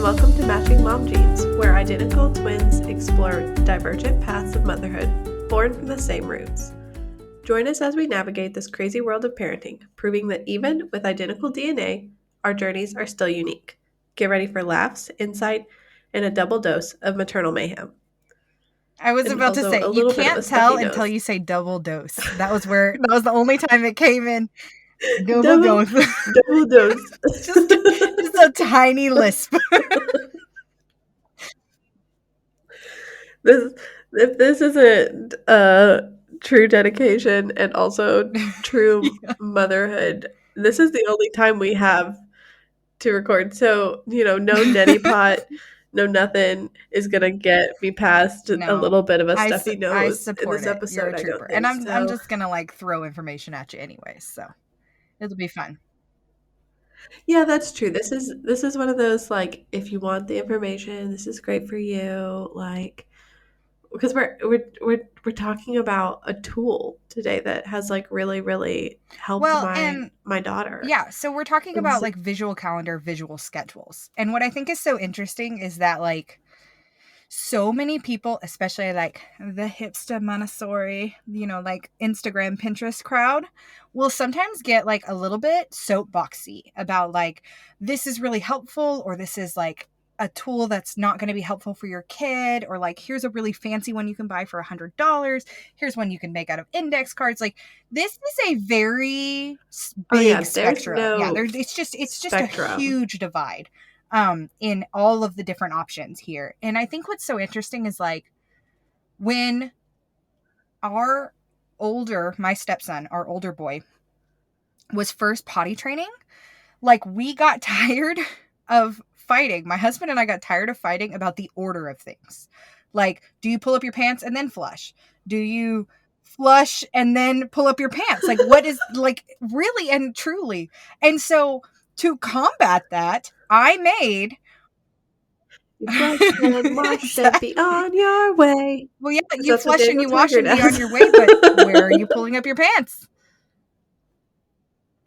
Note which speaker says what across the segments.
Speaker 1: welcome to Matching Mom Genes, where identical twins explore divergent paths of motherhood, born from the same roots. Join us as we navigate this crazy world of parenting, proving that even with identical DNA, our journeys are still unique. Get ready for laughs, insight, and a double dose of maternal mayhem.
Speaker 2: I was
Speaker 1: And
Speaker 2: about to
Speaker 1: also
Speaker 2: say,
Speaker 1: a
Speaker 2: you
Speaker 1: little bit of a
Speaker 2: can't tell
Speaker 1: stuffy
Speaker 2: until
Speaker 1: nose.
Speaker 2: you say double dose. That was the only time it came in.
Speaker 1: Double
Speaker 2: dose.
Speaker 1: dose.
Speaker 2: just a tiny lisp.
Speaker 1: If this isn't true dedication and also true motherhood, this is the only time we have to record. So, no neti pot, no nothing is gonna get me past a
Speaker 2: No,
Speaker 1: little bit of a
Speaker 2: I
Speaker 1: stuffy nose in
Speaker 2: support
Speaker 1: this
Speaker 2: it. You're
Speaker 1: episode.
Speaker 2: a
Speaker 1: I
Speaker 2: trooper.
Speaker 1: don't
Speaker 2: And
Speaker 1: think
Speaker 2: I'm
Speaker 1: so.
Speaker 2: just going to throw information at you anyways. So it'll be fun.
Speaker 1: Yeah, that's true. This is one of those, like, if you want the information, this is great for you. Like, because we're talking about a tool today that has really helped my daughter.
Speaker 2: Yeah, so we're talking
Speaker 1: And
Speaker 2: about
Speaker 1: so,
Speaker 2: visual calendar, visual schedules. And what I think is so interesting is that so many people, especially the hipster Montessori, Instagram, Pinterest crowd, will sometimes get a little bit soapboxy about this is really helpful, or this is a tool that's not going to be helpful for your kid, or here's a really fancy one you can buy for $100. Here's one you can make out of index cards. This is a very big spectrum. It's just
Speaker 1: spectrum.
Speaker 2: a huge divide in all of the different options here. And I think what's so interesting is when my stepson, our older boy, was first potty training, we got tired of fighting. My husband and I got tired of fighting about the order of things. Do you pull up your pants and then flush? Do you flush and then pull up your pants? What is really and truly? And so to combat that, I made
Speaker 1: You flush and wash and be on your way.
Speaker 2: Well, yeah, you
Speaker 1: That's what
Speaker 2: flush and
Speaker 1: Daniel
Speaker 2: you wash
Speaker 1: Tiger
Speaker 2: and be
Speaker 1: does.
Speaker 2: on your way, but where are you pulling up your pants?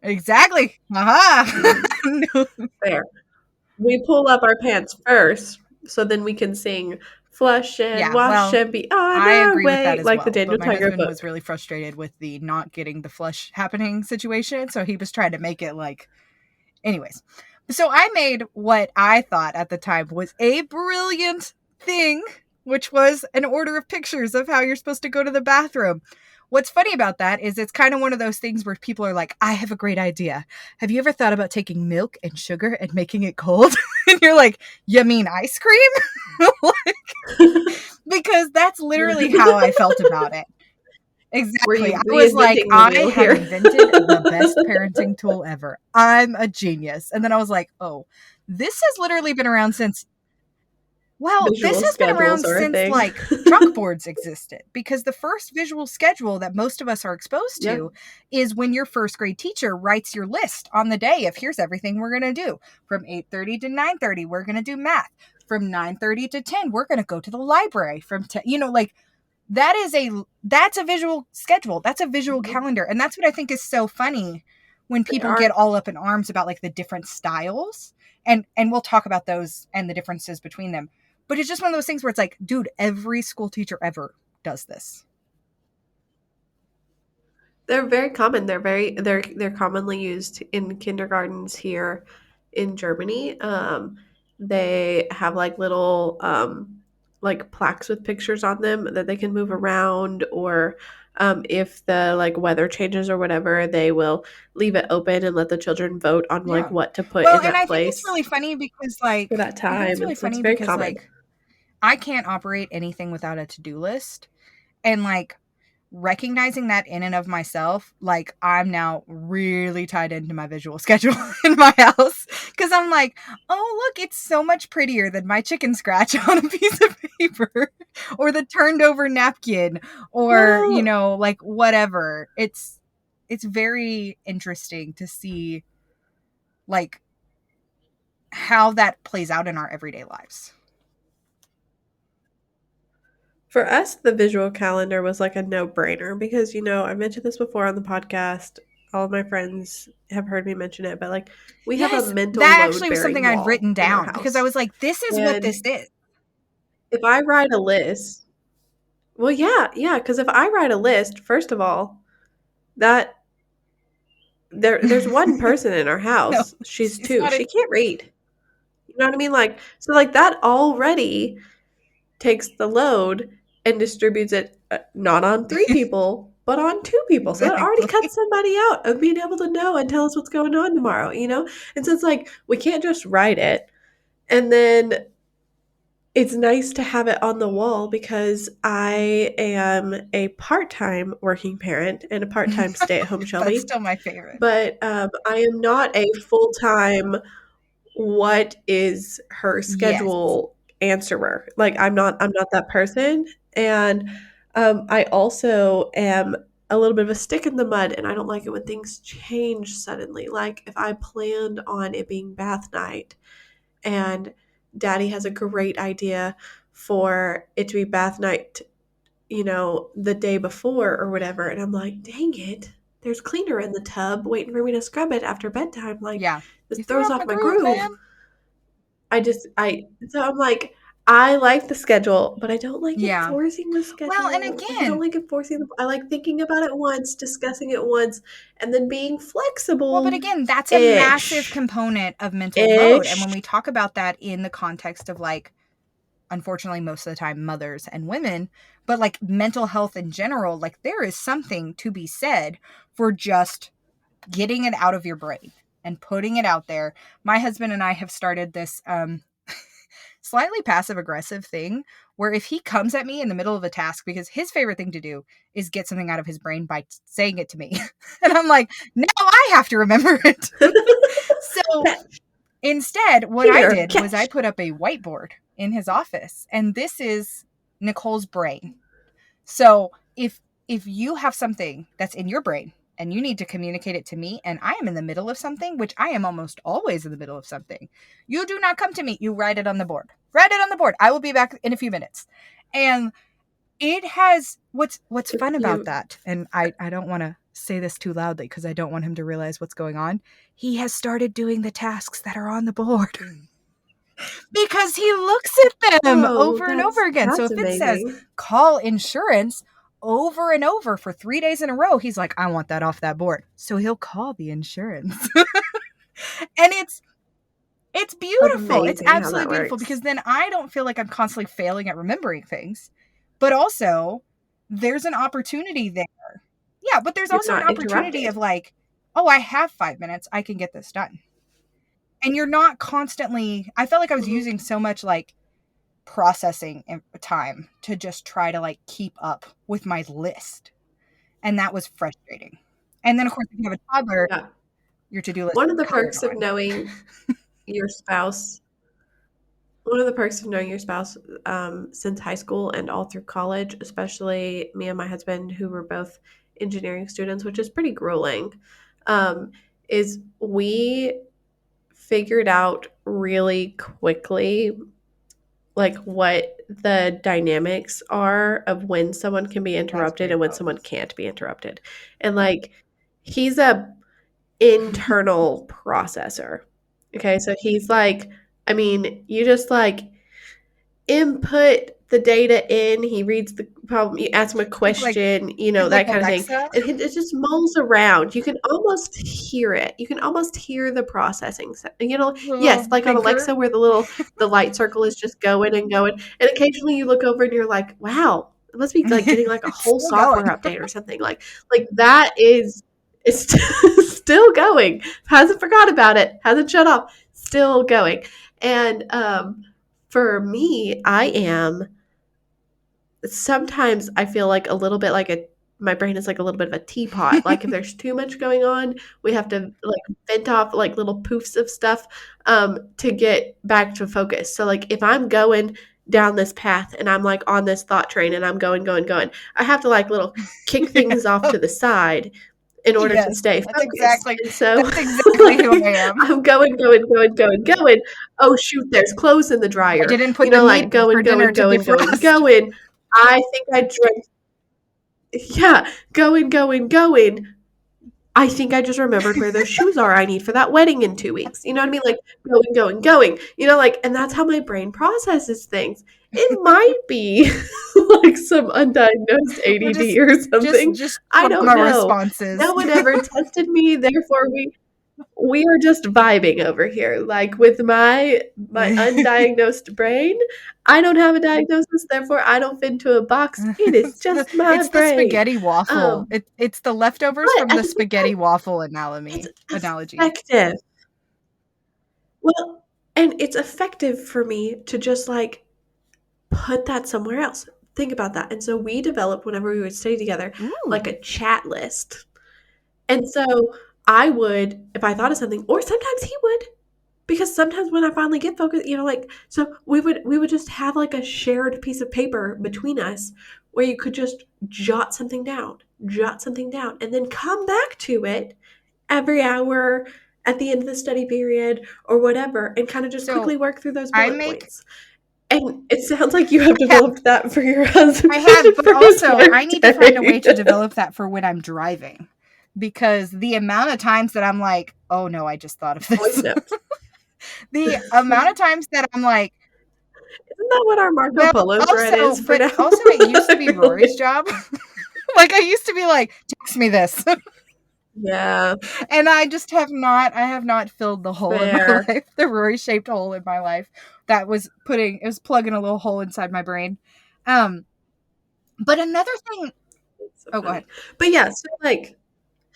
Speaker 2: Exactly. No.
Speaker 1: Fair. We pull up our pants first, so then we can sing "Flush and wash and be on
Speaker 2: I
Speaker 1: our
Speaker 2: agree with that
Speaker 1: way,"
Speaker 2: as
Speaker 1: like
Speaker 2: well.
Speaker 1: the Daniel
Speaker 2: But my
Speaker 1: Tiger
Speaker 2: husband
Speaker 1: book.
Speaker 2: was really frustrated with the not getting the flush happening situation, so he was trying to make it anyways. So I made what I thought at the time was a brilliant thing, which was an order of pictures of how you're supposed to go to the bathroom. What's funny about that is it's kind of one of those things where people are like, I have a great idea. Have you ever thought about taking milk and sugar and making it cold? And you're like, you mean ice cream? Because that's literally how I felt about it. Exactly. I was like, I have invented the best parenting tool ever. I'm a genius. And then I was like, oh, this has literally been around since chalkboards existed, because the first visual schedule that most of us are exposed to is when your first grade teacher writes your list on the day of here's everything we're going to do. From 8:30 to 9:30, we're going to do math. From 9:30 to 10, we're going to go to the library. From 10, that's a visual schedule. That's a visual calendar. And that's what I think is so funny when people get all up in arms about the different styles. And we'll talk about those and the differences between them. But it's just one of those things where it's like, dude, every school teacher ever does this.
Speaker 1: They're very common. They're commonly used in kindergartens here in Germany. They have little plaques with pictures on them that they can move around, or if the weather changes or whatever, they will leave it open and let the children vote on what to put in that place.
Speaker 2: I think it's really funny because
Speaker 1: for that time.
Speaker 2: I think it's really funny
Speaker 1: very
Speaker 2: because
Speaker 1: common.
Speaker 2: I can't operate anything without a to-do list. And recognizing that in and of myself, I'm now really tied into my visual schedule in my house, because I'm like, oh, look, it's so much prettier than my chicken scratch on a piece of paper or the turned over napkin or whatever. It's very interesting to see how that plays out in our everyday lives.
Speaker 1: For us, the visual calendar was a no-brainer because, I mentioned this before on the podcast. all of my friends have heard me mention it, but like we have a
Speaker 2: Yes,
Speaker 1: mental
Speaker 2: that
Speaker 1: load
Speaker 2: actually was something
Speaker 1: bearing
Speaker 2: I'd
Speaker 1: wall
Speaker 2: written
Speaker 1: in our
Speaker 2: down because I
Speaker 1: house.
Speaker 2: was like, this is what
Speaker 1: And
Speaker 2: this is.
Speaker 1: if I write a list, well, yeah, yeah, because if I write a list, first of all, that there's one person in our
Speaker 2: No,
Speaker 1: house. She's
Speaker 2: she's
Speaker 1: two.
Speaker 2: not
Speaker 1: She
Speaker 2: in.
Speaker 1: can't read. You know what I mean? Like so, like that already takes the load and distributes it not on three people, but on two people. So that already
Speaker 2: Exactly.
Speaker 1: cuts somebody out of being able to know and tell us what's going on tomorrow, you know? And so it's like, we can't just write it. And then it's nice to have it on the wall because I am a part time working parent and a part time stay at home
Speaker 2: That's
Speaker 1: Shelby.
Speaker 2: still my favorite.
Speaker 1: But I am not a full time what is her
Speaker 2: Yes.
Speaker 1: schedule answerer. Like I'm not that person. And I also am a little bit of a stick in the mud and I don't like it when things change suddenly. Like if I planned on it being bath night and daddy has a great idea for it to be bath night, the day before or whatever, and I'm like, dang it, there's cleaner in the tub waiting for me to scrub it after bedtime. Like
Speaker 2: Yeah.
Speaker 1: this
Speaker 2: You threw
Speaker 1: throws
Speaker 2: off
Speaker 1: off
Speaker 2: my
Speaker 1: my
Speaker 2: groove,
Speaker 1: groove.
Speaker 2: man.
Speaker 1: So I'm like, I like the schedule, but I don't like
Speaker 2: Yeah.
Speaker 1: enforcing the
Speaker 2: Well, and
Speaker 1: schedule. Like I don't
Speaker 2: again,
Speaker 1: like enforcing I like thinking about it once, discussing it once, and then being
Speaker 2: well, but
Speaker 1: flexible
Speaker 2: again, that's a massive
Speaker 1: ish.
Speaker 2: component of mental load. And
Speaker 1: Ish.
Speaker 2: when we talk about that in the context of like, unfortunately, most of the time, mothers and women, but like mental health in general, like there is something to be said for just getting it out of your brain and putting it out there. My husband and I have started this slightly passive aggressive thing where if he comes at me in the middle of a task, because his favorite thing to do is get something out of his brain by saying it to me. And I'm like, now I have to remember it. So
Speaker 1: Catch.
Speaker 2: instead, what I
Speaker 1: Here,
Speaker 2: did was I
Speaker 1: catch.
Speaker 2: put up a whiteboard in his office, and this is Nicole's brain. So if you have something that's in your brain and you need to communicate it to me and I am in the middle of something, which I am almost always in the middle of something, you do not come to me. You write it on the board. Write it on the board. I will be back in a few minutes. And it has what's fun about
Speaker 1: You
Speaker 2: that, and I don't want to say this too loudly because I don't want him to realize what's going on. He has started doing the tasks that are on the board because he looks at them
Speaker 1: Oh,
Speaker 2: over and over
Speaker 1: that's
Speaker 2: again. So
Speaker 1: that's
Speaker 2: if it says
Speaker 1: amazing.
Speaker 2: call insurance over and over for 3 days in a row, he's like, I want that off that board. So he'll call the insurance. And it's beautiful. It's
Speaker 1: Amazing how
Speaker 2: absolutely
Speaker 1: that
Speaker 2: beautiful
Speaker 1: works.
Speaker 2: because then I don't feel like I'm constantly failing at remembering things. But also, there's an opportunity there. Yeah, but there's
Speaker 1: You're
Speaker 2: also an
Speaker 1: not
Speaker 2: opportunity of
Speaker 1: interrupted.
Speaker 2: like, oh, I have 5 minutes. I can get this done. And you're not constantly, I felt like I was
Speaker 1: Mhm.
Speaker 2: using so much like processing time to just try to like keep up with my list. And that was frustrating. And then, of course, if you have a toddler,
Speaker 1: Yeah.
Speaker 2: your to do list
Speaker 1: One
Speaker 2: is
Speaker 1: of the
Speaker 2: piled
Speaker 1: perks of
Speaker 2: on.
Speaker 1: knowing your spouse One of the perks of knowing your spouse since high school and all through college, especially me and my husband, who were both engineering students, which is pretty grueling, um, is we figured out really quickly like what the dynamics are of when someone can be interrupted and when someone
Speaker 2: Raspberry
Speaker 1: can't be interrupted. And like he's a internal processor. Okay, so he's like, I mean, you just like input the data in, he reads the problem, you ask him a
Speaker 2: like
Speaker 1: question,
Speaker 2: like
Speaker 1: that kind of thing,
Speaker 2: Alexa.
Speaker 1: and it just mulls around. You can almost hear it. You can almost hear the processing.
Speaker 2: The
Speaker 1: Yes,
Speaker 2: little
Speaker 1: like on
Speaker 2: thinker.
Speaker 1: Alexa where the light circle is just going and going, and occasionally you look over and you're like, wow, it must be like getting like a
Speaker 2: It's
Speaker 1: whole
Speaker 2: still going.
Speaker 1: software update or something. Like that is it's still going. Hasn't forgot about it. Hasn't shut off. Still going. And for me, I am sometimes I feel like a little bit like a my brain is like a little bit of a teapot. Like if there's too much going on, we have to like vent off like little poofs of stuff to get back to focus. So like if I'm going down this path and I'm like on this thought train and I'm going, going, going, I have to like little kick things off to the side in order to
Speaker 2: Yes,
Speaker 1: stay
Speaker 2: that's
Speaker 1: focused.
Speaker 2: exactly
Speaker 1: And so
Speaker 2: that's exactly who I am.
Speaker 1: I'm going, going, going, going, going. Oh shoot, there's clothes in the
Speaker 2: I
Speaker 1: dryer.
Speaker 2: didn't put the meat
Speaker 1: Like
Speaker 2: in for
Speaker 1: going,
Speaker 2: dinner
Speaker 1: going,
Speaker 2: to
Speaker 1: going, going,
Speaker 2: defrost.
Speaker 1: going. I think I drank, yeah, going, going, going. I think I just remembered where those shoes are I need for that wedding in 2 weeks. You know what I mean? Like, going, going, going. Like, and that's how my brain processes things. It might be like some undiagnosed
Speaker 2: We're
Speaker 1: ADD or something.
Speaker 2: just
Speaker 1: I don't
Speaker 2: trauma
Speaker 1: know.
Speaker 2: responses.
Speaker 1: No one ever tested me, therefore we are just vibing over here. Like, with my undiagnosed brain, I don't have a diagnosis, therefore I don't fit into a box. It is just my
Speaker 2: It's the
Speaker 1: brain.
Speaker 2: spaghetti waffle.
Speaker 1: Um,
Speaker 2: It's the leftovers
Speaker 1: but
Speaker 2: from
Speaker 1: at
Speaker 2: the
Speaker 1: the same
Speaker 2: spaghetti
Speaker 1: time,
Speaker 2: waffle
Speaker 1: it's
Speaker 2: analogy.
Speaker 1: effective. Well, and it's effective for me to just like put that somewhere else. Think about that. And so we developed, whenever we would stay together, like
Speaker 2: Ooh.
Speaker 1: a chat list. And so I would, if I thought of something, or sometimes he would, because sometimes when I finally get focused, like, so we would just have like a shared piece of paper between us where you could just jot something down, and then come back to it every hour at the end of the study period or whatever, and kind of just
Speaker 2: So
Speaker 1: quickly work through those
Speaker 2: I
Speaker 1: bullet
Speaker 2: make
Speaker 1: points. And it sounds like you have
Speaker 2: yeah,
Speaker 1: developed that for your husband
Speaker 2: I have, but
Speaker 1: for his
Speaker 2: also I need to find a way
Speaker 1: workday.
Speaker 2: to develop that for when I'm driving. Because the amount of times that I'm like, oh no, I just thought of
Speaker 1: Voice
Speaker 2: this.
Speaker 1: notes.
Speaker 2: The amount of
Speaker 1: Isn't
Speaker 2: times that I'm like,
Speaker 1: that what our Marco
Speaker 2: well,
Speaker 1: Polo thread is for
Speaker 2: but
Speaker 1: now?
Speaker 2: also it used to
Speaker 1: I
Speaker 2: be
Speaker 1: feel
Speaker 2: Rory's
Speaker 1: like.
Speaker 2: job. Like I used to be like, text me this.
Speaker 1: Yeah,
Speaker 2: And I have not filled the hole in my
Speaker 1: fair.
Speaker 2: life, the Rory shaped hole in my life that it was plugging a little hole inside my brain. Um, but another thing,
Speaker 1: It's so
Speaker 2: oh, go ahead.
Speaker 1: funny. But yeah, so like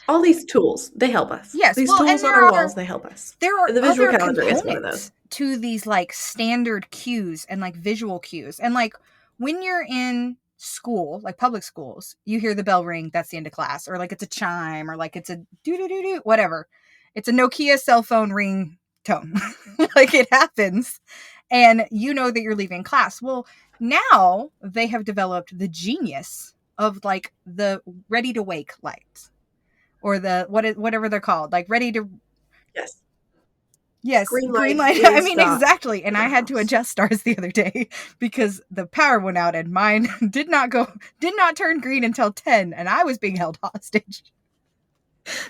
Speaker 1: all these tools, they help us.
Speaker 2: Yes,
Speaker 1: These
Speaker 2: well, and
Speaker 1: tools on our walls, they help us.
Speaker 2: there are
Speaker 1: And the visual
Speaker 2: other
Speaker 1: calendar is one of those.
Speaker 2: components to these like standard cues and like visual cues. And like when you're in school, like public schools, you hear the bell ring, that's the end of class, or like it's a chime, or like it's a doo doo doo doo, whatever. It's a Nokia cell phone ring tone. Like it happens. And you know that you're leaving class. Well, now they have developed the genius of like the ready to wake lights, or whatever they're called, like ready to.
Speaker 1: Yes.
Speaker 2: Yes,
Speaker 1: Green
Speaker 2: green
Speaker 1: light,
Speaker 2: light. I
Speaker 1: please
Speaker 2: mean,
Speaker 1: stop
Speaker 2: exactly.
Speaker 1: in
Speaker 2: And
Speaker 1: our
Speaker 2: I had to
Speaker 1: house.
Speaker 2: adjust stars the other day because the power went out and mine did not turn green until 10 and I was being held hostage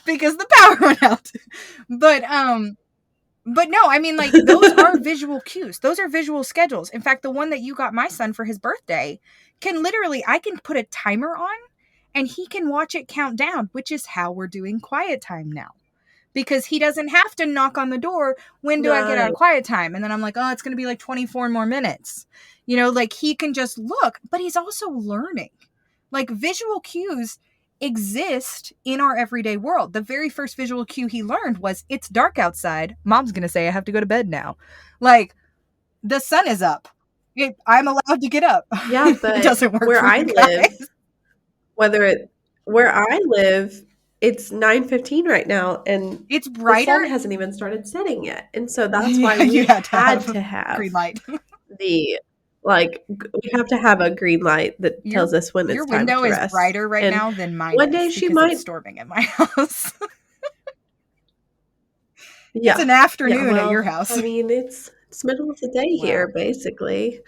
Speaker 2: because the power went out. But no, I mean like those are visual cues. Those are visual schedules. In fact, the one that you got my son for his birthday can literally I can put a timer on and he can watch it count down, which is how we're doing quiet time now, because he doesn't have to knock on the door. When do I get out of
Speaker 1: Nice.
Speaker 2: quiet time? And then I'm like, oh, it's going to be like 24 more minutes. Like he can just look, but he's also learning. Like visual cues exist in our everyday world. The very first visual cue he learned was it's dark outside. Mom's going to say I have to go to bed now. Like the sun is up. I'm allowed to get up.
Speaker 1: Yeah,
Speaker 2: It
Speaker 1: but
Speaker 2: doesn't work for you guys.
Speaker 1: whether it where I live, it's 9:15 right now, and
Speaker 2: It's
Speaker 1: the sun
Speaker 2: brighter.
Speaker 1: hasn't even started setting yet. And so that's why
Speaker 2: Yeah,
Speaker 1: we
Speaker 2: you had to
Speaker 1: had
Speaker 2: have
Speaker 1: to have
Speaker 2: green light.
Speaker 1: the we have to have a green light that
Speaker 2: Your
Speaker 1: tells us when
Speaker 2: your
Speaker 1: it's time
Speaker 2: window
Speaker 1: to
Speaker 2: is
Speaker 1: rest.
Speaker 2: brighter right
Speaker 1: And
Speaker 2: now than mine
Speaker 1: one day
Speaker 2: is
Speaker 1: she
Speaker 2: because it's
Speaker 1: might.
Speaker 2: storming at my house. It's
Speaker 1: Yeah.
Speaker 2: an
Speaker 1: Yeah,
Speaker 2: afternoon at your
Speaker 1: well,
Speaker 2: house.
Speaker 1: I mean, it's middle of the day here
Speaker 2: Wow.
Speaker 1: basically.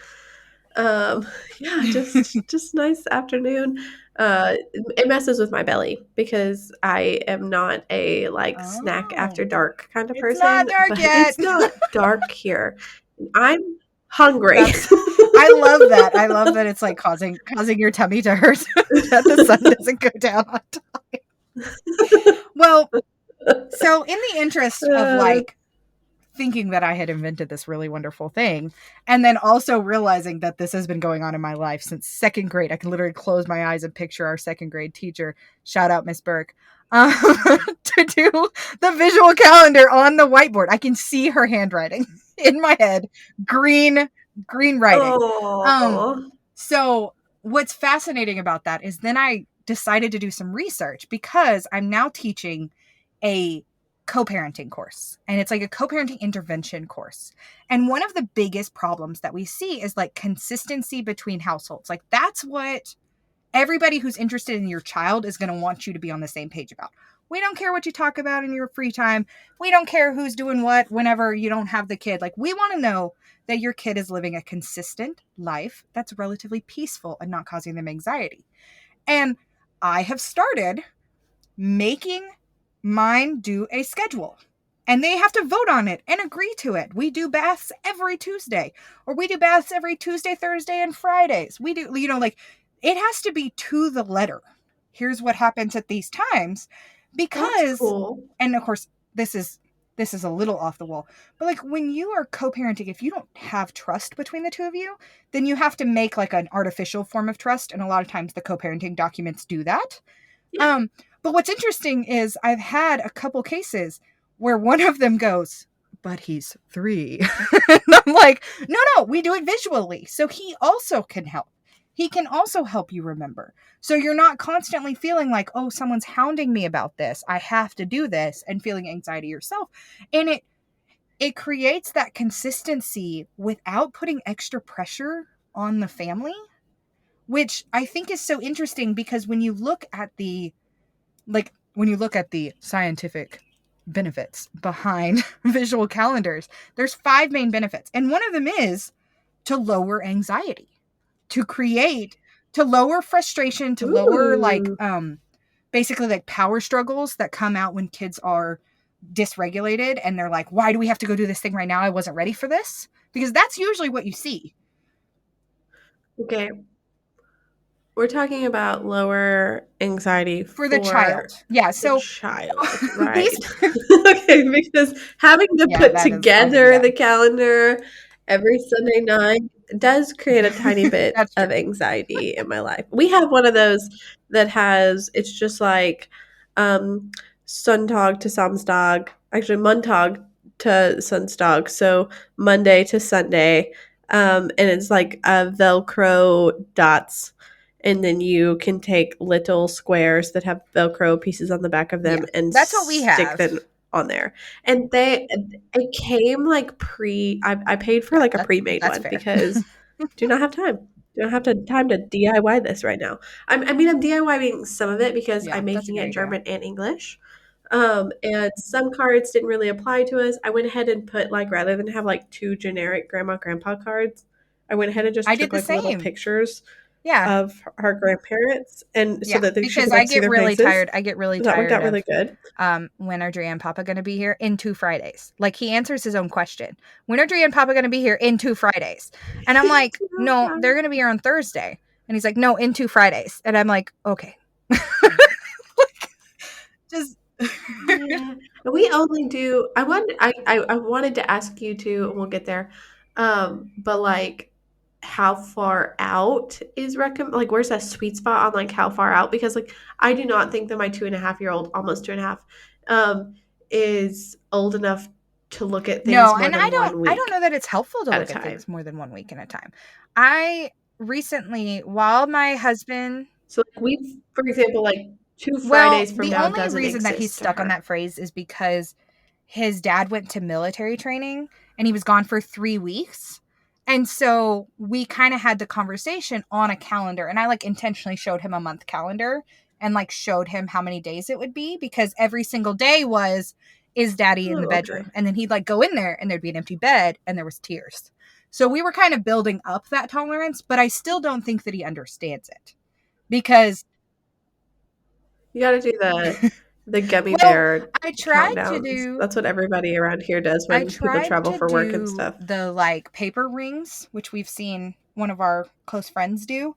Speaker 1: Um, yeah, just nice afternoon. It messes with my belly because I am not a like snack after
Speaker 2: Oh,
Speaker 1: dark kind of
Speaker 2: it's not
Speaker 1: person,
Speaker 2: dark
Speaker 1: but
Speaker 2: yet.
Speaker 1: it's not dark here. I'm hungry.
Speaker 2: That's I love that. I love that it's like causing your tummy to hurt that the sun doesn't go down on time. Well, so in the interest of
Speaker 1: Uh,
Speaker 2: like thinking that I had invented this really wonderful thing, and then also realizing that this has been going on in my life since second grade. I can literally close my eyes and picture our second grade teacher, shout out Miss Burke, to do the visual calendar on the whiteboard. I can see her handwriting in my head, green, green writing. Um,
Speaker 1: oh,
Speaker 2: so what's fascinating about that is then I decided to do some research because I'm now teaching a co-parenting course, and it's like a co-parenting intervention course. And one of the biggest problems that we see is like consistency between households. Like that's what everybody who's interested in your child is going to want you to be on the same page about. We don't care what you talk about in your free time. We don't care who's doing what whenever you don't have the kid. Like we want to know that your kid is living a consistent life that's relatively peaceful and not causing them anxiety. And I have started making mine do a schedule. And they have to vote on it and agree to it. We do baths every Tuesday, or we do baths every Tuesday, Thursday, and Fridays. We do, like, it has to be to the letter. Here's what happens at these times,
Speaker 1: That's
Speaker 2: because,
Speaker 1: cool.
Speaker 2: and of course, this is a little off the wall, but like when you are co-parenting, if you don't have trust between the two of you, then you have to make like an artificial form of trust, and a lot of times the co-parenting documents do that.
Speaker 1: Yeah.
Speaker 2: Um, but what's interesting is I've had a couple cases where one of them goes, but he's 3. And I'm like, no, we do it visually. So he also can help. He can also help you remember. So you're not constantly feeling like, oh, someone's hounding me about this. I have to do this, and feeling anxiety yourself. And it creates that consistency without putting extra pressure on the family, which I think is so interesting, because when you look at the scientific benefits behind visual calendars, there's 5 main benefits. And one of them is to lower anxiety, to lower frustration, to lower
Speaker 1: Ooh.
Speaker 2: basically like power struggles that come out when kids are dysregulated and they're like, why do we have to go do this thing right now? I wasn't ready for this. Because that's usually what you see
Speaker 1: Okay. We're talking about lower anxiety
Speaker 2: for the child.
Speaker 1: for
Speaker 2: Yeah.
Speaker 1: the
Speaker 2: So
Speaker 1: child,
Speaker 2: these,
Speaker 1: right? Okay, because having to
Speaker 2: yeah,
Speaker 1: put
Speaker 2: that is, I hear
Speaker 1: together
Speaker 2: that.
Speaker 1: the calendar every Sunday night does create a tiny bit
Speaker 2: That's
Speaker 1: of
Speaker 2: true.
Speaker 1: anxiety in my life. We have one of those that has it's just like um Suntag to Samstag, actually Montag to Sunstag, so Monday to Sunday. And it's like Velcro dots, and then you can take little squares that have Velcro pieces on the back of
Speaker 2: Yeah.
Speaker 1: them and
Speaker 2: That's what we
Speaker 1: stick
Speaker 2: have.
Speaker 1: them on there. And it came like I paid for
Speaker 2: Yeah,
Speaker 1: like a pre-made
Speaker 2: that's
Speaker 1: one
Speaker 2: fair.
Speaker 1: because do not have time. Do not have time to DIY this right now. I'm DIYing some of it because
Speaker 2: Yeah,
Speaker 1: I'm
Speaker 2: that's a
Speaker 1: making
Speaker 2: good
Speaker 1: it
Speaker 2: idea.
Speaker 1: German and English. And some cards didn't really apply to us. I went ahead and put like rather than have like two generic grandma grandpa cards, I went ahead and just
Speaker 2: I did
Speaker 1: took
Speaker 2: the
Speaker 1: like little
Speaker 2: same.
Speaker 1: pictures
Speaker 2: Yeah.
Speaker 1: of her grandparents, and so
Speaker 2: Yeah.
Speaker 1: that she
Speaker 2: Because
Speaker 1: could like see their faces.
Speaker 2: I get really
Speaker 1: That worked
Speaker 2: tired
Speaker 1: out
Speaker 2: of
Speaker 1: really good.
Speaker 2: when are Dre and Papa gonna be here? In 2 Fridays. Like he answers his own question. When are Dre and Papa gonna be here? In 2 Fridays. And I'm like, no, they're gonna be here on Thursday. And he's like, no, in 2 Fridays. And I'm like, okay. Just
Speaker 1: Yeah, we only do. I wanted to ask you too, and we'll get there. But like, how far out is recommend? Like, where's that sweet spot on like how far out? Because like, I do not think that my 2.5-year-old, almost two and a half, um, is old enough to look at things
Speaker 2: no,
Speaker 1: more
Speaker 2: and
Speaker 1: than one
Speaker 2: I don't
Speaker 1: week
Speaker 2: know that it's helpful to
Speaker 1: at a
Speaker 2: look at
Speaker 1: time.
Speaker 2: things more than 1 week at a time. I recently, while my husband
Speaker 1: So like, we, for example, like two
Speaker 2: well,
Speaker 1: Fridays from
Speaker 2: the
Speaker 1: now
Speaker 2: only
Speaker 1: doesn't
Speaker 2: reason that he's
Speaker 1: exist to
Speaker 2: stuck on
Speaker 1: her.
Speaker 2: that phrase is because his dad went to military training and he was gone for 3 weeks. And so we kind of had the conversation on a calendar, and I like intentionally showed him a month calendar and like showed him how many days it would be, because every single day was, is daddy in the
Speaker 1: Oh, okay.
Speaker 2: bedroom? And then he'd like go in there and there'd be an empty bed and there was tears. So we were kind of building up that tolerance, but I still don't think that he understands it because
Speaker 1: You got to do the gummy
Speaker 2: well,
Speaker 1: bear
Speaker 2: I tried to
Speaker 1: countdowns.
Speaker 2: do
Speaker 1: That's what everybody around here does
Speaker 2: I
Speaker 1: when people
Speaker 2: tried
Speaker 1: travel
Speaker 2: to
Speaker 1: for work and
Speaker 2: do
Speaker 1: stuff.
Speaker 2: the like paper rings, which we've seen one of our close friends do.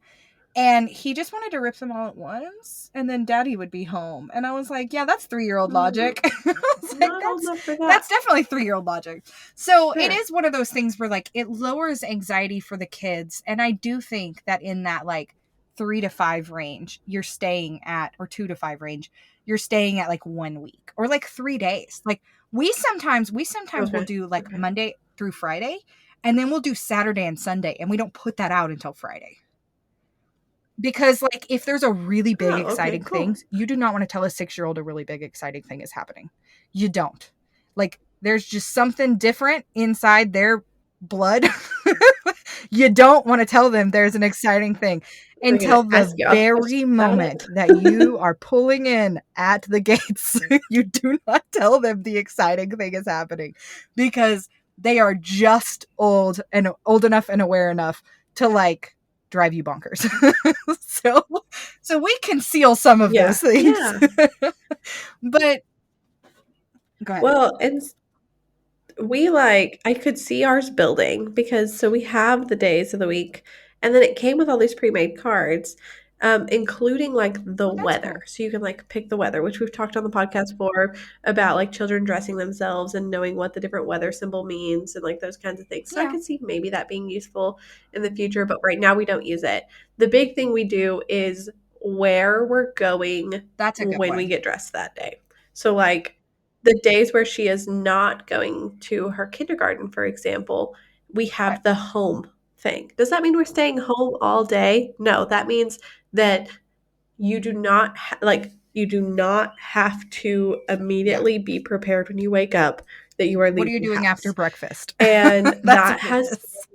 Speaker 2: And he just wanted to rip them all at once, and then daddy would be home. And I was like, yeah, that's 3-year-old
Speaker 1: Mm,
Speaker 2: logic. I was like,
Speaker 1: not old enough for
Speaker 2: that's
Speaker 1: that.
Speaker 2: definitely 3-year-old logic. So it
Speaker 1: Sure.
Speaker 2: is one of those things where like it lowers anxiety for the kids. And I do think that in that like 3 to 5 range, you're staying at, or 2 to 5 range, you're staying at like 1 week or like 3 days. Like we sometimes will
Speaker 1: Okay.
Speaker 2: do like
Speaker 1: Okay.
Speaker 2: Monday through Friday, and then we'll do Saturday and Sunday, and we don't put that out until Friday. Because like if there's a really big
Speaker 1: Oh, okay,
Speaker 2: exciting thing,
Speaker 1: cool.
Speaker 2: you do not want to tell a 6-year-old a really big exciting thing is happening. You don't. Like there's just something different inside their blood. You don't want to tell them there's an exciting thing
Speaker 1: They're gonna
Speaker 2: until the
Speaker 1: ask you all questions
Speaker 2: very
Speaker 1: about
Speaker 2: moment
Speaker 1: it.
Speaker 2: that you are pulling in at the gates. You do not tell them the exciting thing is happening, because they are just old enough and aware enough to like drive you bonkers. so so we conceal some of those
Speaker 1: Yeah.
Speaker 2: things.
Speaker 1: Yeah.
Speaker 2: But Go ahead.
Speaker 1: Well, and we like I could see ours building because so we have the days of the week, and then it came with all these pre-made cards, including like the
Speaker 2: Oh, that's
Speaker 1: weather.
Speaker 2: cool.
Speaker 1: So you can like pick the weather, which we've talked on the podcast before about like children dressing themselves and knowing what the different weather symbol means and like those kinds of things. So I
Speaker 2: Yeah,
Speaker 1: could see maybe that being useful in the future, but right now we don't use it. The big thing we do is where we're going
Speaker 2: that's a good
Speaker 1: when we
Speaker 2: one.
Speaker 1: get dressed that day. So like the days where she is not going to her kindergarten, for example, we
Speaker 2: Right.
Speaker 1: have the home thing. Does that mean we're staying home all day? No, that means that you do not have to
Speaker 2: Yeah.
Speaker 1: immediately be prepared when you wake up that you are
Speaker 2: What are you
Speaker 1: leaving the
Speaker 2: doing after
Speaker 1: house.
Speaker 2: breakfast?
Speaker 1: And
Speaker 2: That's
Speaker 1: that
Speaker 2: what it
Speaker 1: has
Speaker 2: is.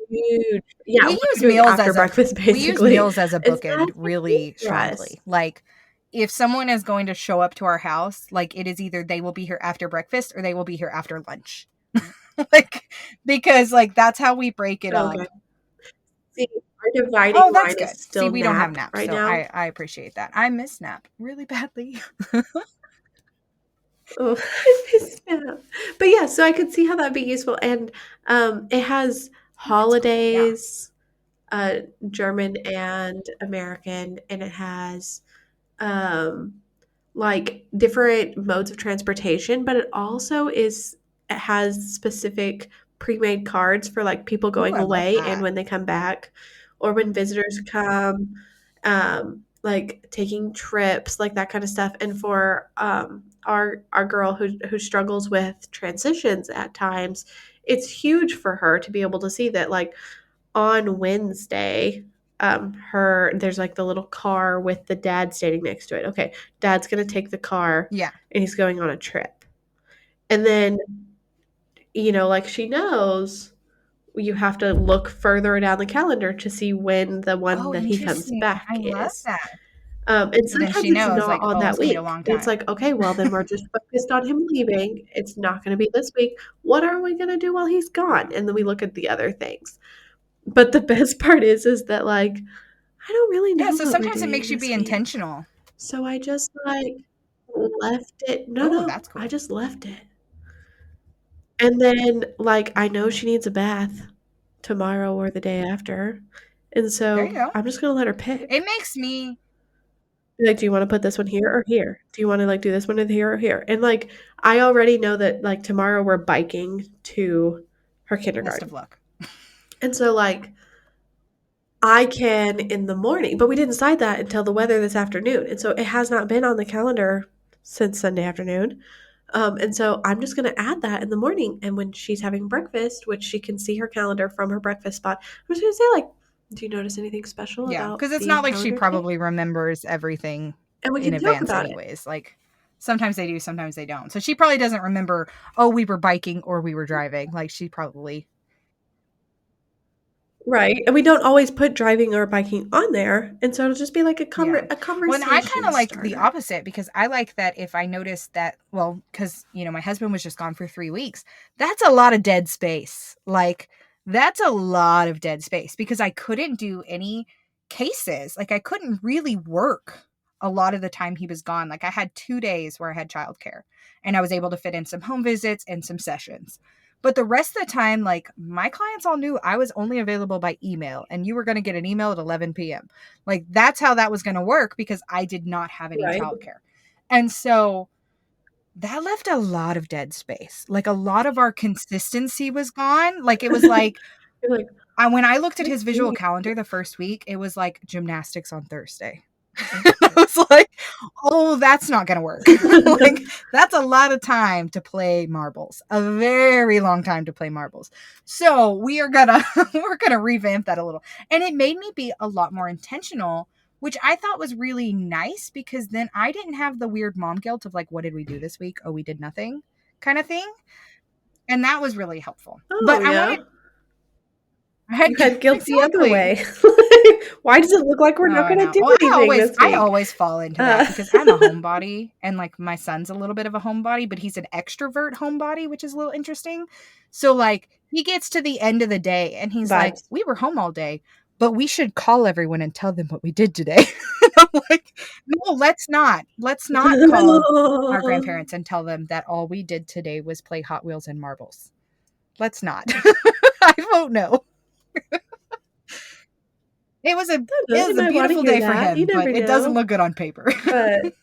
Speaker 1: huge, yeah,
Speaker 2: We
Speaker 1: what are
Speaker 2: use
Speaker 1: you doing
Speaker 2: meals
Speaker 1: after
Speaker 2: as a
Speaker 1: breakfast,
Speaker 2: we use
Speaker 1: basically?
Speaker 2: meals as a
Speaker 1: And so
Speaker 2: bookend
Speaker 1: that's a huge
Speaker 2: really
Speaker 1: for us.
Speaker 2: strongly. Like if someone is going to show up to our house, like it is either they will be here after breakfast or they will be here after lunch. Like because like that's how we break it
Speaker 1: Okay.
Speaker 2: up.
Speaker 1: See, our dividing
Speaker 2: Oh, that's
Speaker 1: line is
Speaker 2: good. See,
Speaker 1: still
Speaker 2: we don't have
Speaker 1: nap
Speaker 2: naps,
Speaker 1: right
Speaker 2: so
Speaker 1: now.
Speaker 2: I appreciate that. I miss nap really badly.
Speaker 1: Oh, I miss that. But yeah, so I could see how that'd be useful, and it has
Speaker 2: Oh, that's cool. Yeah.
Speaker 1: holidays, uh, German and American, and it has um, like different modes of transportation, but it also it has specific pre-made cards for like people
Speaker 2: Ooh,
Speaker 1: going
Speaker 2: I love
Speaker 1: away and
Speaker 2: that.
Speaker 1: when they come back or when visitors come, like taking trips, like that kind of stuff. And for our girl who struggles with transitions at times, it's huge for her to be able to see that like on Wednesday, her there's like the little car with the dad standing next to it. Okay, dad's gonna take the car
Speaker 2: Yeah.
Speaker 1: and he's going on a trip. And then, like she knows you have to look further down the calendar to see when the one
Speaker 2: Oh,
Speaker 1: that he comes
Speaker 2: interesting. I
Speaker 1: back
Speaker 2: love
Speaker 1: is.
Speaker 2: that.
Speaker 1: And
Speaker 2: So then
Speaker 1: sometimes
Speaker 2: she
Speaker 1: it's
Speaker 2: knows
Speaker 1: not
Speaker 2: like,
Speaker 1: on
Speaker 2: oh,
Speaker 1: that
Speaker 2: it's gonna be a
Speaker 1: week.
Speaker 2: long
Speaker 1: And it's
Speaker 2: time.
Speaker 1: like, okay, well, then we're just focused on him leaving. It's not going to be this week. What are we going to do while he's
Speaker 2: Yeah.
Speaker 1: gone? And then we look at the other things. But the best part is that, like, I don't really
Speaker 2: Yeah,
Speaker 1: know
Speaker 2: so
Speaker 1: what we're
Speaker 2: sometimes it
Speaker 1: doing
Speaker 2: makes you be
Speaker 1: this week.
Speaker 2: intentional.
Speaker 1: So I just, like, left it. No,
Speaker 2: Oh,
Speaker 1: no,
Speaker 2: that's
Speaker 1: I
Speaker 2: cool.
Speaker 1: just left it. And then, like, I know she needs a bath tomorrow or the day after. And
Speaker 2: There you
Speaker 1: so
Speaker 2: go.
Speaker 1: I'm just going to let her
Speaker 2: It
Speaker 1: pick.
Speaker 2: makes me
Speaker 1: Be like, "Do you wanna put this one here or here? Do you wanna, like, do this one here or here?" And, like, I already know that, like, tomorrow we're biking to her
Speaker 2: best of
Speaker 1: kindergarten.
Speaker 2: luck.
Speaker 1: And so, like, I can in the morning, but we didn't decide that until the weather this afternoon, and so it has not been on the calendar since Sunday afternoon. And so I'm just gonna add that in the morning, and when she's having breakfast, which she can see her calendar from her breakfast spot, I'm just gonna say, like, "Do you notice anything special
Speaker 2: Yeah,
Speaker 1: about
Speaker 2: because it's
Speaker 1: the
Speaker 2: not like she
Speaker 1: calendar today?"
Speaker 2: probably remembers everything
Speaker 1: And we
Speaker 2: in
Speaker 1: can talk
Speaker 2: advance
Speaker 1: about it.
Speaker 2: anyways. Like sometimes they do, sometimes they don't. So she probably doesn't remember, oh, we were biking or we were driving. Like she probably
Speaker 1: Right, and we don't always put driving or biking on there, and so it'll just be like
Speaker 2: yeah.
Speaker 1: a
Speaker 2: Well, and I kind
Speaker 1: conversation
Speaker 2: of like the
Speaker 1: starter.
Speaker 2: opposite because I like that if I notice that, well, because, my husband was just gone for 3 weeks. That's a lot of dead space. Like, that's a lot of dead space because I couldn't do any cases. Like, I couldn't really work a lot of the time he was gone. Like, I had 2 days where I had childcare and I was able to fit in some home visits and some sessions. But the rest of the time, like, my clients all knew I was only available by email and you were going to get an email at 11 p.m. Like that's how that was going to work because I did not have any
Speaker 1: Right,
Speaker 2: childcare. And so that left a lot of dead space. Like a lot of our consistency was gone. Like it was like
Speaker 1: you're like,
Speaker 2: when I looked at
Speaker 1: "What
Speaker 2: his
Speaker 1: do
Speaker 2: visual
Speaker 1: you"
Speaker 2: calendar the first week, it was like gymnastics on Thursday. I was like, oh, that's not going to work. Like, that's a lot of time to play marbles, a very long time to play marbles. So we are gonna, we're gonna revamp that a little. And it made me be a lot more intentional, which I thought was really nice because then I didn't have the weird mom guilt of like, what did we do this week? Oh, we did nothing kind of thing. And that was really helpful.
Speaker 1: Oh,
Speaker 2: But I
Speaker 1: yeah.
Speaker 2: wanted, I had,
Speaker 1: You had guilt the other
Speaker 2: exactly.
Speaker 1: way. Why does it look like we're
Speaker 2: Oh,
Speaker 1: not
Speaker 2: I
Speaker 1: gonna
Speaker 2: know.
Speaker 1: do
Speaker 2: Well,
Speaker 1: anything this
Speaker 2: I
Speaker 1: week?
Speaker 2: always fall into that
Speaker 1: Uh,
Speaker 2: because I'm a homebody and like my son's a little bit of a homebody, but he's an extrovert homebody, which is a little interesting. So like he gets to the end of the day and he's like,
Speaker 1: vibes.
Speaker 2: "We were home all day. but we should call everyone and tell them what we did today. I'm like, no, let's not. Let's not call our grandparents and tell them that all we did today was play Hot Wheels and marbles. Let's not. I vote no. It was a it
Speaker 1: They
Speaker 2: was a
Speaker 1: might want to
Speaker 2: beautiful
Speaker 1: hear
Speaker 2: day for
Speaker 1: that. You
Speaker 2: him, but
Speaker 1: never
Speaker 2: it doesn't
Speaker 1: know.
Speaker 2: look good on paper.
Speaker 1: But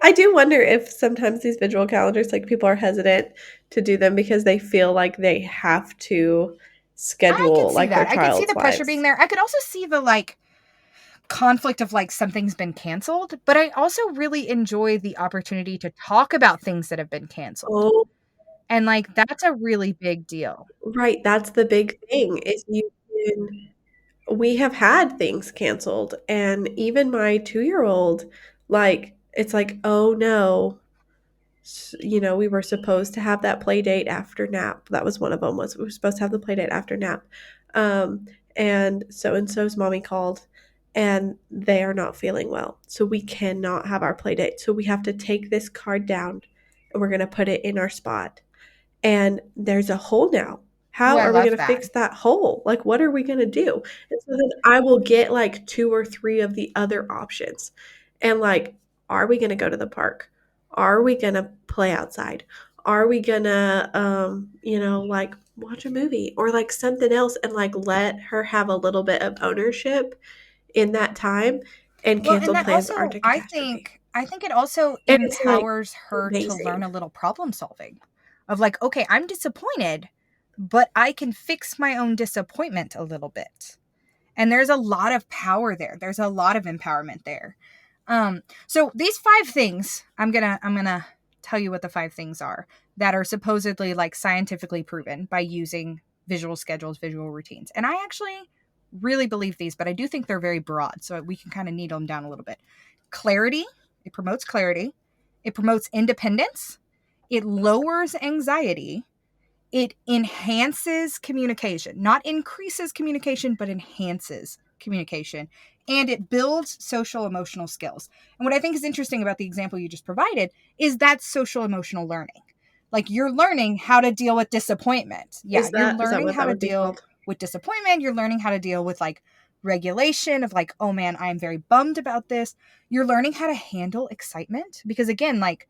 Speaker 1: I do wonder if sometimes these visual calendars, like people are hesitant to do them because they feel like they have to
Speaker 2: I could
Speaker 1: schedule
Speaker 2: see
Speaker 1: like their
Speaker 2: that. I could see
Speaker 1: child's
Speaker 2: the pressure being
Speaker 1: lives.
Speaker 2: there. I could also see the like conflict of like something's been canceled, but I also really enjoy the opportunity to talk about things that have been canceled.
Speaker 1: Oh,
Speaker 2: And like that's a really big deal.
Speaker 1: right. That's the big thing is you can we have had things canceled and even my 2-year-old like it's like, "Oh no, you know, we were supposed to have that play date after nap." That was one of them was we were supposed to have the play date after nap. Um, and so and so's mommy called and they are not feeling well. So we cannot have our play date. So we have to take this card down and we're going to put it in our spot and there's a hole now.
Speaker 2: Oh,
Speaker 1: How
Speaker 2: I
Speaker 1: are we
Speaker 2: love
Speaker 1: going to
Speaker 2: that.
Speaker 1: fix that hole? Like, what are we going to do? And so then I will get like two or three of the other options. And like, are we going to go to the park? Are we going to play outside? Are we going to, you know, like watch a movie or like something else and like let her have a little bit of ownership in that time? And
Speaker 2: Well, and
Speaker 1: canceled
Speaker 2: that
Speaker 1: plans aren't
Speaker 2: also
Speaker 1: a catastrophe.
Speaker 2: I think it also
Speaker 1: And it's like
Speaker 2: empowers her to learn
Speaker 1: amazing.
Speaker 2: a little problem solving of like, okay, I'm disappointed, but I can fix my own disappointment a little bit. And there's a lot of power there. There's a lot of empowerment there. So these 5 things, I'm gonna tell you what the 5 things are that are supposedly like scientifically proven by using visual schedules, visual routines. And I actually really believe these, but I do think they're very broad, so we can kind of needle them down a little bit. Clarity, it promotes clarity, it promotes independence, it lowers anxiety, it enhances communication, not increases communication, but enhances communication. And it builds social emotional skills. And what I think is interesting about the example you just provided is that social emotional learning. Like you're learning how to deal with disappointment. Yeah, you're
Speaker 1: Is that
Speaker 2: learning
Speaker 1: what
Speaker 2: how
Speaker 1: that
Speaker 2: to
Speaker 1: would be
Speaker 2: deal
Speaker 1: called?
Speaker 2: with disappointment. You're learning how to deal with like regulation of like, oh man, I am very bummed about this. You're learning how to handle excitement because again, like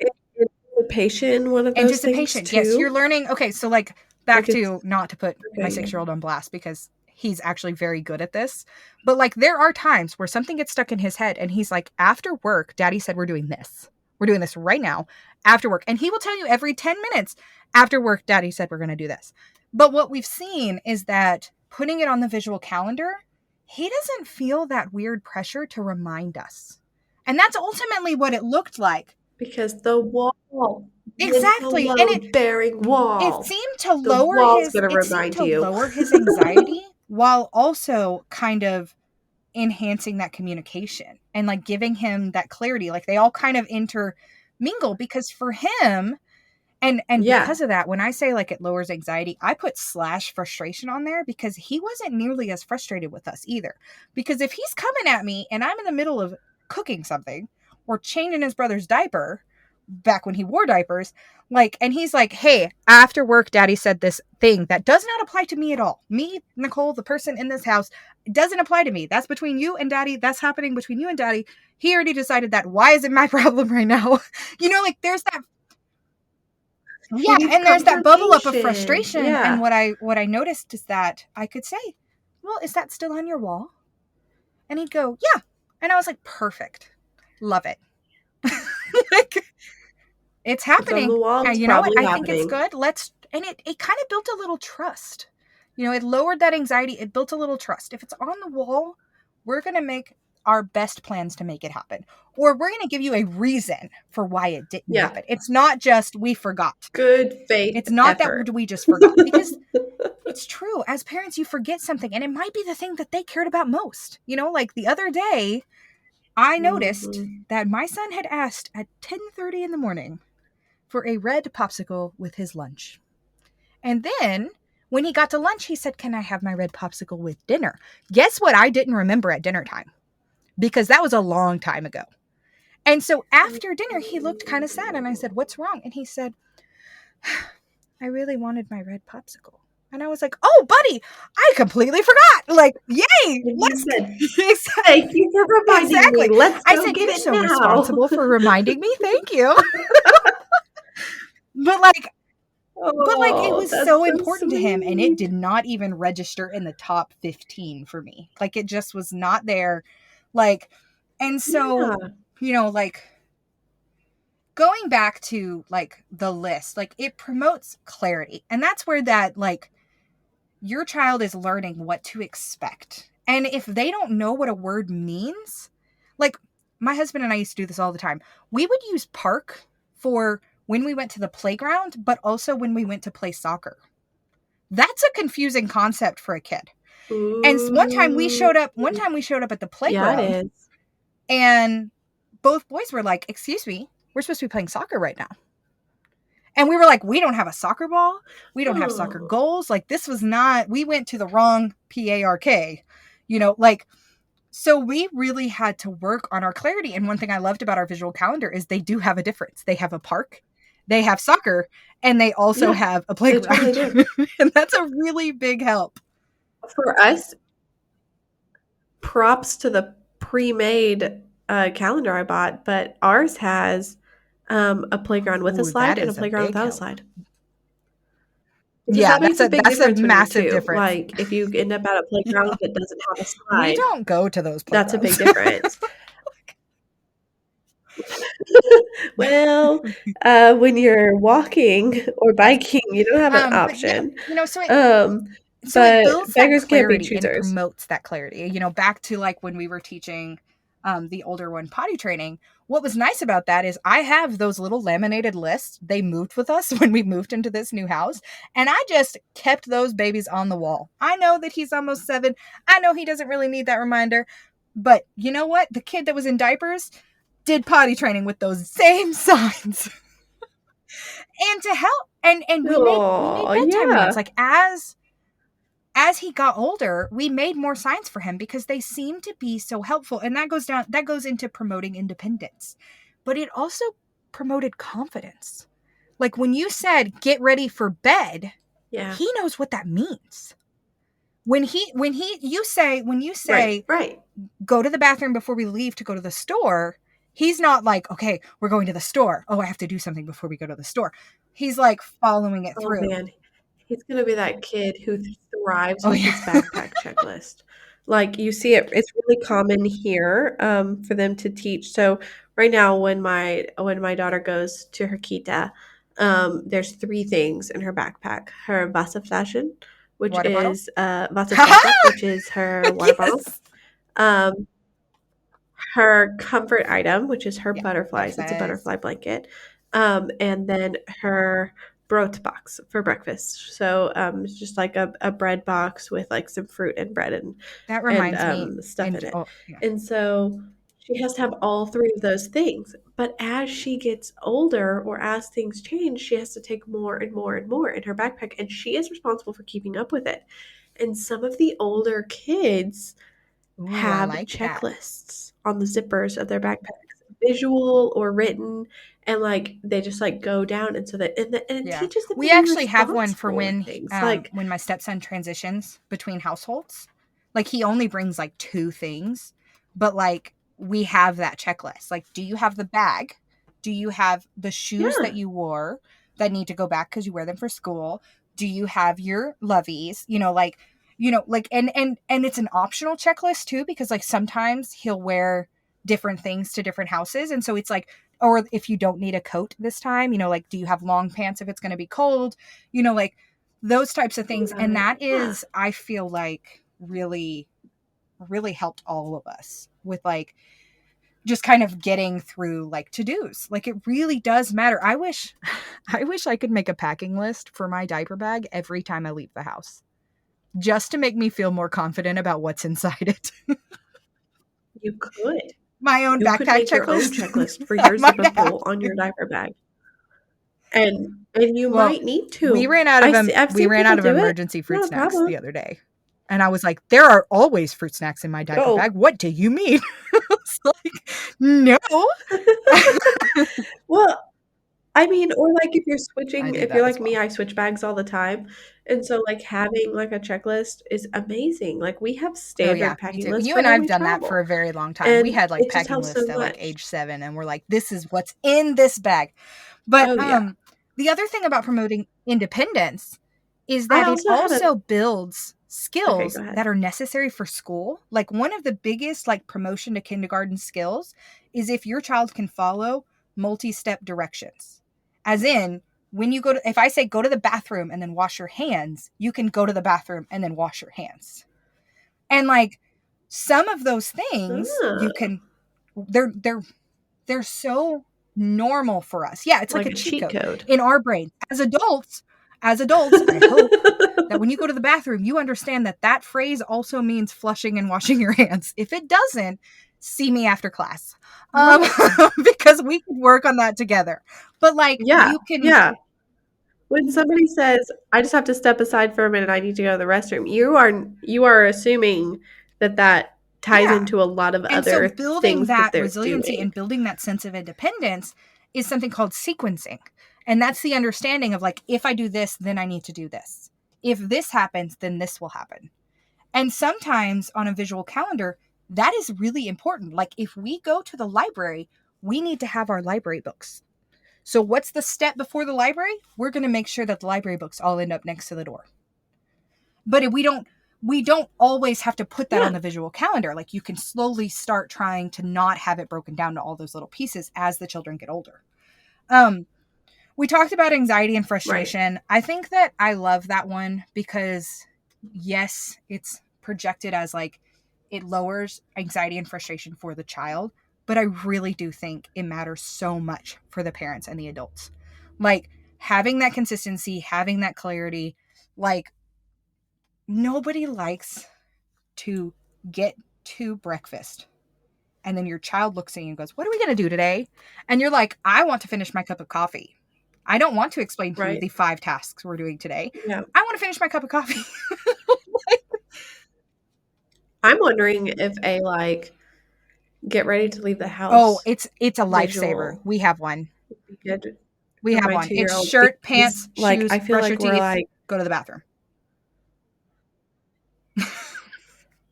Speaker 1: Is anticipation one of those things
Speaker 2: anticipation. Yes, you're
Speaker 1: too?
Speaker 2: learning. Okay, so like back
Speaker 1: Like
Speaker 2: to
Speaker 1: it's
Speaker 2: not to put my
Speaker 1: okay, yeah.
Speaker 2: 6 year old on blast because he's actually very good at this. But like there are times where something gets stuck in his head and he's like, after work, daddy said we're doing this. We're doing this right now after work. And he will tell you every 10 minutes after work, daddy said we're going to do this. But what we've seen is that putting it on the visual calendar, he doesn't feel that weird pressure to remind us. And that's ultimately what it looked like.
Speaker 1: Because the wall, mental
Speaker 2: Exactly. And
Speaker 1: load bearing wall. The wall's gonna
Speaker 2: it seemed
Speaker 1: remind
Speaker 2: to
Speaker 1: you.
Speaker 2: lower his anxiety while also kind of enhancing that communication and like giving him that clarity. Like they all kind of intermingle because for him and
Speaker 1: Yeah.
Speaker 2: because of that, when I say like it lowers anxiety, I put slash frustration on there because he wasn't nearly as frustrated with us either. Because if he's coming at me and I'm in the middle of cooking something or changing his brother's diaper back when he wore diapers, like, and he's like, hey, after work, daddy said this thing that does not apply to me at all. Me, Nicole, the person in this house, it doesn't apply to me. That's between you and daddy. That's happening between you and daddy. He already decided that. Why is it my problem right now? Like there's that.
Speaker 1: He
Speaker 2: Yeah,
Speaker 1: needs
Speaker 2: and there's that bubble up of
Speaker 1: confirmation.
Speaker 2: frustration. And
Speaker 1: Yeah.
Speaker 2: what I noticed is that I could say, well, is that still on your wall? And he'd go, yeah. And I was like, perfect. Love it. Like, it's
Speaker 1: It's on the
Speaker 2: happening.
Speaker 1: wall,
Speaker 2: And
Speaker 1: it's
Speaker 2: you know what?
Speaker 1: probably
Speaker 2: I think it's
Speaker 1: happening.
Speaker 2: good. And it kind of built a little trust. It lowered that anxiety. It built a little trust. If it's on the wall, we're going to make our best plans to make it happen. Or we're going to give you a reason for why it didn't
Speaker 1: Yeah.
Speaker 2: happen. It's not just we forgot.
Speaker 1: Good faith
Speaker 2: It's not that
Speaker 1: effort.
Speaker 2: we just forgot because it's true. As parents, you forget something and it might be the thing that they cared about most. Like the other day, I noticed
Speaker 1: Mhm.
Speaker 2: that my son had asked at 10:30 in the morning for a red popsicle with his lunch. And then when he got to lunch, he said, "Can I have my red popsicle with dinner?" Guess what I didn't remember at dinner time? Because that was a long time ago. And so after dinner, he looked kind of sad and I said, "What's wrong?" And he said, I really wanted my red popsicle. And I was like, oh, buddy, I completely forgot. Like, yay,
Speaker 1: And you
Speaker 2: let's
Speaker 1: said,
Speaker 2: exactly.
Speaker 1: "Thank you for reminding me.
Speaker 2: Exactly.
Speaker 1: Let's
Speaker 2: I
Speaker 1: go
Speaker 2: said,
Speaker 1: get
Speaker 2: you're
Speaker 1: it
Speaker 2: so
Speaker 1: now."
Speaker 2: responsible for reminding me. Thank you. But like, it
Speaker 1: Oh,
Speaker 2: was
Speaker 1: that's
Speaker 2: so
Speaker 1: so
Speaker 2: important to him, and it
Speaker 1: sweet.
Speaker 2: did not even register in the top 15 for me. Like, it just was not there. Like, and so,
Speaker 1: Yeah.
Speaker 2: like, going back to like the list, like, it promotes clarity. And that's where that, like, your child is learning what to expect. And if they don't know what a word means, like, my husband and I used to do this all the time. We would use park for when we went to the playground, but also when we went to play soccer. That's a confusing concept for a kid. And
Speaker 1: Ooh.
Speaker 2: one time we showed up at the
Speaker 1: Yeah, it
Speaker 2: playground,
Speaker 1: is.
Speaker 2: and both boys were like, "Excuse me, we're supposed to be playing soccer right now." And we were like, "We don't have a soccer ball. We don't have soccer
Speaker 1: Oh.
Speaker 2: goals. Like, this was not, we went to the wrong PARK." Like, so we really had to work on our clarity. And one thing I loved about our visual calendar is they do have a difference. They have a park, they have soccer, and they also
Speaker 1: Yeah,
Speaker 2: have a
Speaker 1: they totally
Speaker 2: playground.
Speaker 1: do.
Speaker 2: And that's a really big help.
Speaker 1: For us, props to the pre-made calendar I bought, but ours has a playground with a
Speaker 2: Ooh,
Speaker 1: slide
Speaker 2: that
Speaker 1: and a
Speaker 2: is a
Speaker 1: playground
Speaker 2: big
Speaker 1: without a
Speaker 2: help.
Speaker 1: slide. Because
Speaker 2: Yeah,
Speaker 1: that makes a big
Speaker 2: that's a
Speaker 1: difference when you're
Speaker 2: massive
Speaker 1: 2.
Speaker 2: difference.
Speaker 1: Like, if you end up at a playground
Speaker 2: Yeah.
Speaker 1: that doesn't have a
Speaker 2: We
Speaker 1: slide,
Speaker 2: don't go to those
Speaker 1: that's a big
Speaker 2: playgrounds.
Speaker 1: difference. Well, when you're walking or
Speaker 2: Yes.
Speaker 1: biking, you don't have an
Speaker 2: But yeah,
Speaker 1: option.
Speaker 2: so
Speaker 1: Um,
Speaker 2: it
Speaker 1: but
Speaker 2: builds that
Speaker 1: beggars can't be
Speaker 2: clarity and
Speaker 1: choosers.
Speaker 2: promotes that clarity. Back to like when we were teaching the older one potty training. What was nice about that is I have those little laminated lists. They moved with us when we moved into this new house, and I just kept those babies on the wall. I know that he's almost 7. I know he doesn't really need that reminder, but you know what? The kid that was in diapers did potty training with those same signs. And to help, and we made
Speaker 1: Oh,
Speaker 2: bedtime ones.
Speaker 1: yeah.
Speaker 2: Like, as he got older, we made more signs for him because they seem to be so helpful. And that goes into promoting independence. But it also promoted confidence. Like, when you said get ready for bed,
Speaker 1: Yeah.
Speaker 2: he knows what that means. When you
Speaker 1: Right,
Speaker 2: say
Speaker 1: right.
Speaker 2: go to the bathroom before we leave to go to the store, he's not like, okay, we're going to the store. Oh, I have to do something before we go to the store. He's like following it
Speaker 1: Oh,
Speaker 2: through.
Speaker 1: man. He's gonna be that kid who thrives
Speaker 2: Oh
Speaker 1: with
Speaker 2: yeah.
Speaker 1: his backpack checklist. Like, you see it's really common here, for them to teach. So, right now, when my daughter goes to her kita, there's 3 things in her backpack. Her Wasserflaschen, which
Speaker 2: Water bottle.
Speaker 1: is, Wasserflasche,
Speaker 2: Ha
Speaker 1: which is her water bottle.
Speaker 2: Yes.
Speaker 1: Um, her comfort item, which is her
Speaker 2: Yeah.
Speaker 1: butterflies. It's a
Speaker 2: Butterflies.
Speaker 1: butterfly blanket. And then her brot box for breakfast. So it's just like a bread box with like some fruit and bread
Speaker 2: That
Speaker 1: and
Speaker 2: reminds me,
Speaker 1: stuff in
Speaker 2: and
Speaker 1: it.
Speaker 2: oh yeah.
Speaker 1: And so she has to have all 3 of those things. But as she gets older or as things change, she has to take more and more and more in her backpack, and she is responsible for keeping up with it. And some of the older kids
Speaker 2: Ooh, I
Speaker 1: have
Speaker 2: like that.
Speaker 1: checklists on the zippers of their backpacks, visual or written, and, like, they just, like, go down, and so that and it
Speaker 2: Yeah.
Speaker 1: teaches them to
Speaker 2: We
Speaker 1: be
Speaker 2: actually have one for
Speaker 1: responsible with things, like,
Speaker 2: when my stepson transitions between households. Like, he only brings like 2 things, but like we have that checklist. Like, do you have the bag? Do you have the shoes that
Speaker 1: yeah,
Speaker 2: you wore that need to go back cuz you wear them for school? Do you have your lovies? Like, and it's an optional checklist too, because like sometimes he'll wear different things to different houses, and so it's like, or if you don't need a coat this time, like, do you have long pants if it's going to be cold, like those types of things. And
Speaker 1: right,
Speaker 2: that
Speaker 1: yeah,
Speaker 2: is, I feel like, really really helped all of us with like just kind of getting through like to-dos. Like, it really does matter. I wish I could make a packing list for my diaper bag every time I leave the house, just to make me feel more confident about what's inside it.
Speaker 1: you could.
Speaker 2: My own
Speaker 1: You could
Speaker 2: backpack
Speaker 1: make your own
Speaker 2: checklist.
Speaker 1: checklist for
Speaker 2: I
Speaker 1: your
Speaker 2: might
Speaker 1: zipper
Speaker 2: have
Speaker 1: pull on
Speaker 2: to.
Speaker 1: your diaper bag, and you
Speaker 2: Well,
Speaker 1: might need to. I've
Speaker 2: we
Speaker 1: seen
Speaker 2: ran
Speaker 1: people
Speaker 2: out of
Speaker 1: do it,
Speaker 2: emergency fruit
Speaker 1: not a
Speaker 2: snacks
Speaker 1: problem.
Speaker 2: the other day. And I was like, there are always fruit snacks in my diaper
Speaker 1: Oh.
Speaker 2: bag. What do you mean? It's like, no.
Speaker 1: Well, I mean, or, like,
Speaker 2: I do
Speaker 1: if you're
Speaker 2: that as
Speaker 1: like me,
Speaker 2: well.
Speaker 1: I switch bags all the time, and so, like, having, like, a checklist is amazing. Like, we have
Speaker 2: Oh yeah,
Speaker 1: standard
Speaker 2: me
Speaker 1: packing
Speaker 2: too.
Speaker 1: lists
Speaker 2: You
Speaker 1: for
Speaker 2: and
Speaker 1: when
Speaker 2: I've
Speaker 1: we
Speaker 2: done that for
Speaker 1: travel,
Speaker 2: a very long time. We
Speaker 1: and
Speaker 2: had like
Speaker 1: it just
Speaker 2: packing
Speaker 1: helps so
Speaker 2: lists at like
Speaker 1: much.
Speaker 2: age 7 and we're like, this is what's in this bag. But
Speaker 1: Oh, yeah.
Speaker 2: the other thing about promoting independence is
Speaker 1: I
Speaker 2: that it
Speaker 1: also had a
Speaker 2: also builds
Speaker 1: Okay, go
Speaker 2: skills
Speaker 1: ahead.
Speaker 2: that are necessary for school. Like one of the biggest like promotion to kindergarten skills is if your child can follow multi-step directions. As in, when you go to if I say go to the bathroom and then wash your hands, you can go to the bathroom and then wash your hands. And like some of those things you
Speaker 1: Ah,
Speaker 2: can they're so normal for us. Yeah, it's like
Speaker 1: like
Speaker 2: a
Speaker 1: a
Speaker 2: cheat
Speaker 1: cheat
Speaker 2: code
Speaker 1: code.
Speaker 2: in our brain. As adults, I hope that when you go to the bathroom, you understand that that phrase also means flushing and washing your hands. If it doesn't, see me after class. Um
Speaker 1: Right.
Speaker 2: because we can work on that together. But like
Speaker 1: Yeah,
Speaker 2: you can
Speaker 1: yeah. When somebody says, "I just have to step aside for a minute, I need to go to the restroom," you are assuming that that ties
Speaker 2: yeah.
Speaker 1: into a lot of
Speaker 2: And so
Speaker 1: other
Speaker 2: building
Speaker 1: things that
Speaker 2: that
Speaker 1: they're
Speaker 2: resiliency
Speaker 1: doing.
Speaker 2: and building that sense of independence is something called sequencing. And that's the understanding of like, if I do this, then I need to do this. If this happens, then this will happen. And sometimes on a visual calendar, that is really important. Like if we go to the library, we need to have our library books. So what's the step before the library? We're going to make sure that the library books all end up next to the door. But if we don't always have to put that
Speaker 1: Yeah,
Speaker 2: on the visual calendar. Like you can slowly start trying to not have it broken down to all those little pieces as the children get older. Um, we talked about anxiety and
Speaker 1: right.
Speaker 2: frustration. I think that I love that one because yes, it's projected as like it lowers anxiety and frustration for the child, but I really do think it matters so much for the parents and the adults. Like having that consistency, having that clarity, like nobody likes to get to breakfast and then your child looks at you and goes, "What are we going to do today?" And you're like, "I want to finish my cup of coffee. I don't want to explain to you
Speaker 1: Right.
Speaker 2: the 5 tasks we're doing today.
Speaker 1: Yeah.
Speaker 2: I want to finish my cup of coffee."
Speaker 1: I'm wondering if a, like, get ready to leave the
Speaker 2: Oh,
Speaker 1: house
Speaker 2: it's a lifesaver.
Speaker 1: visual
Speaker 2: We have one.
Speaker 1: would be good
Speaker 2: We
Speaker 1: for
Speaker 2: have
Speaker 1: my
Speaker 2: one. It's
Speaker 1: two-year-old
Speaker 2: shirt,
Speaker 1: because,
Speaker 2: pants,
Speaker 1: like,
Speaker 2: shoes,
Speaker 1: I feel
Speaker 2: brush your
Speaker 1: like we're
Speaker 2: teeth,
Speaker 1: like
Speaker 2: go to the bathroom.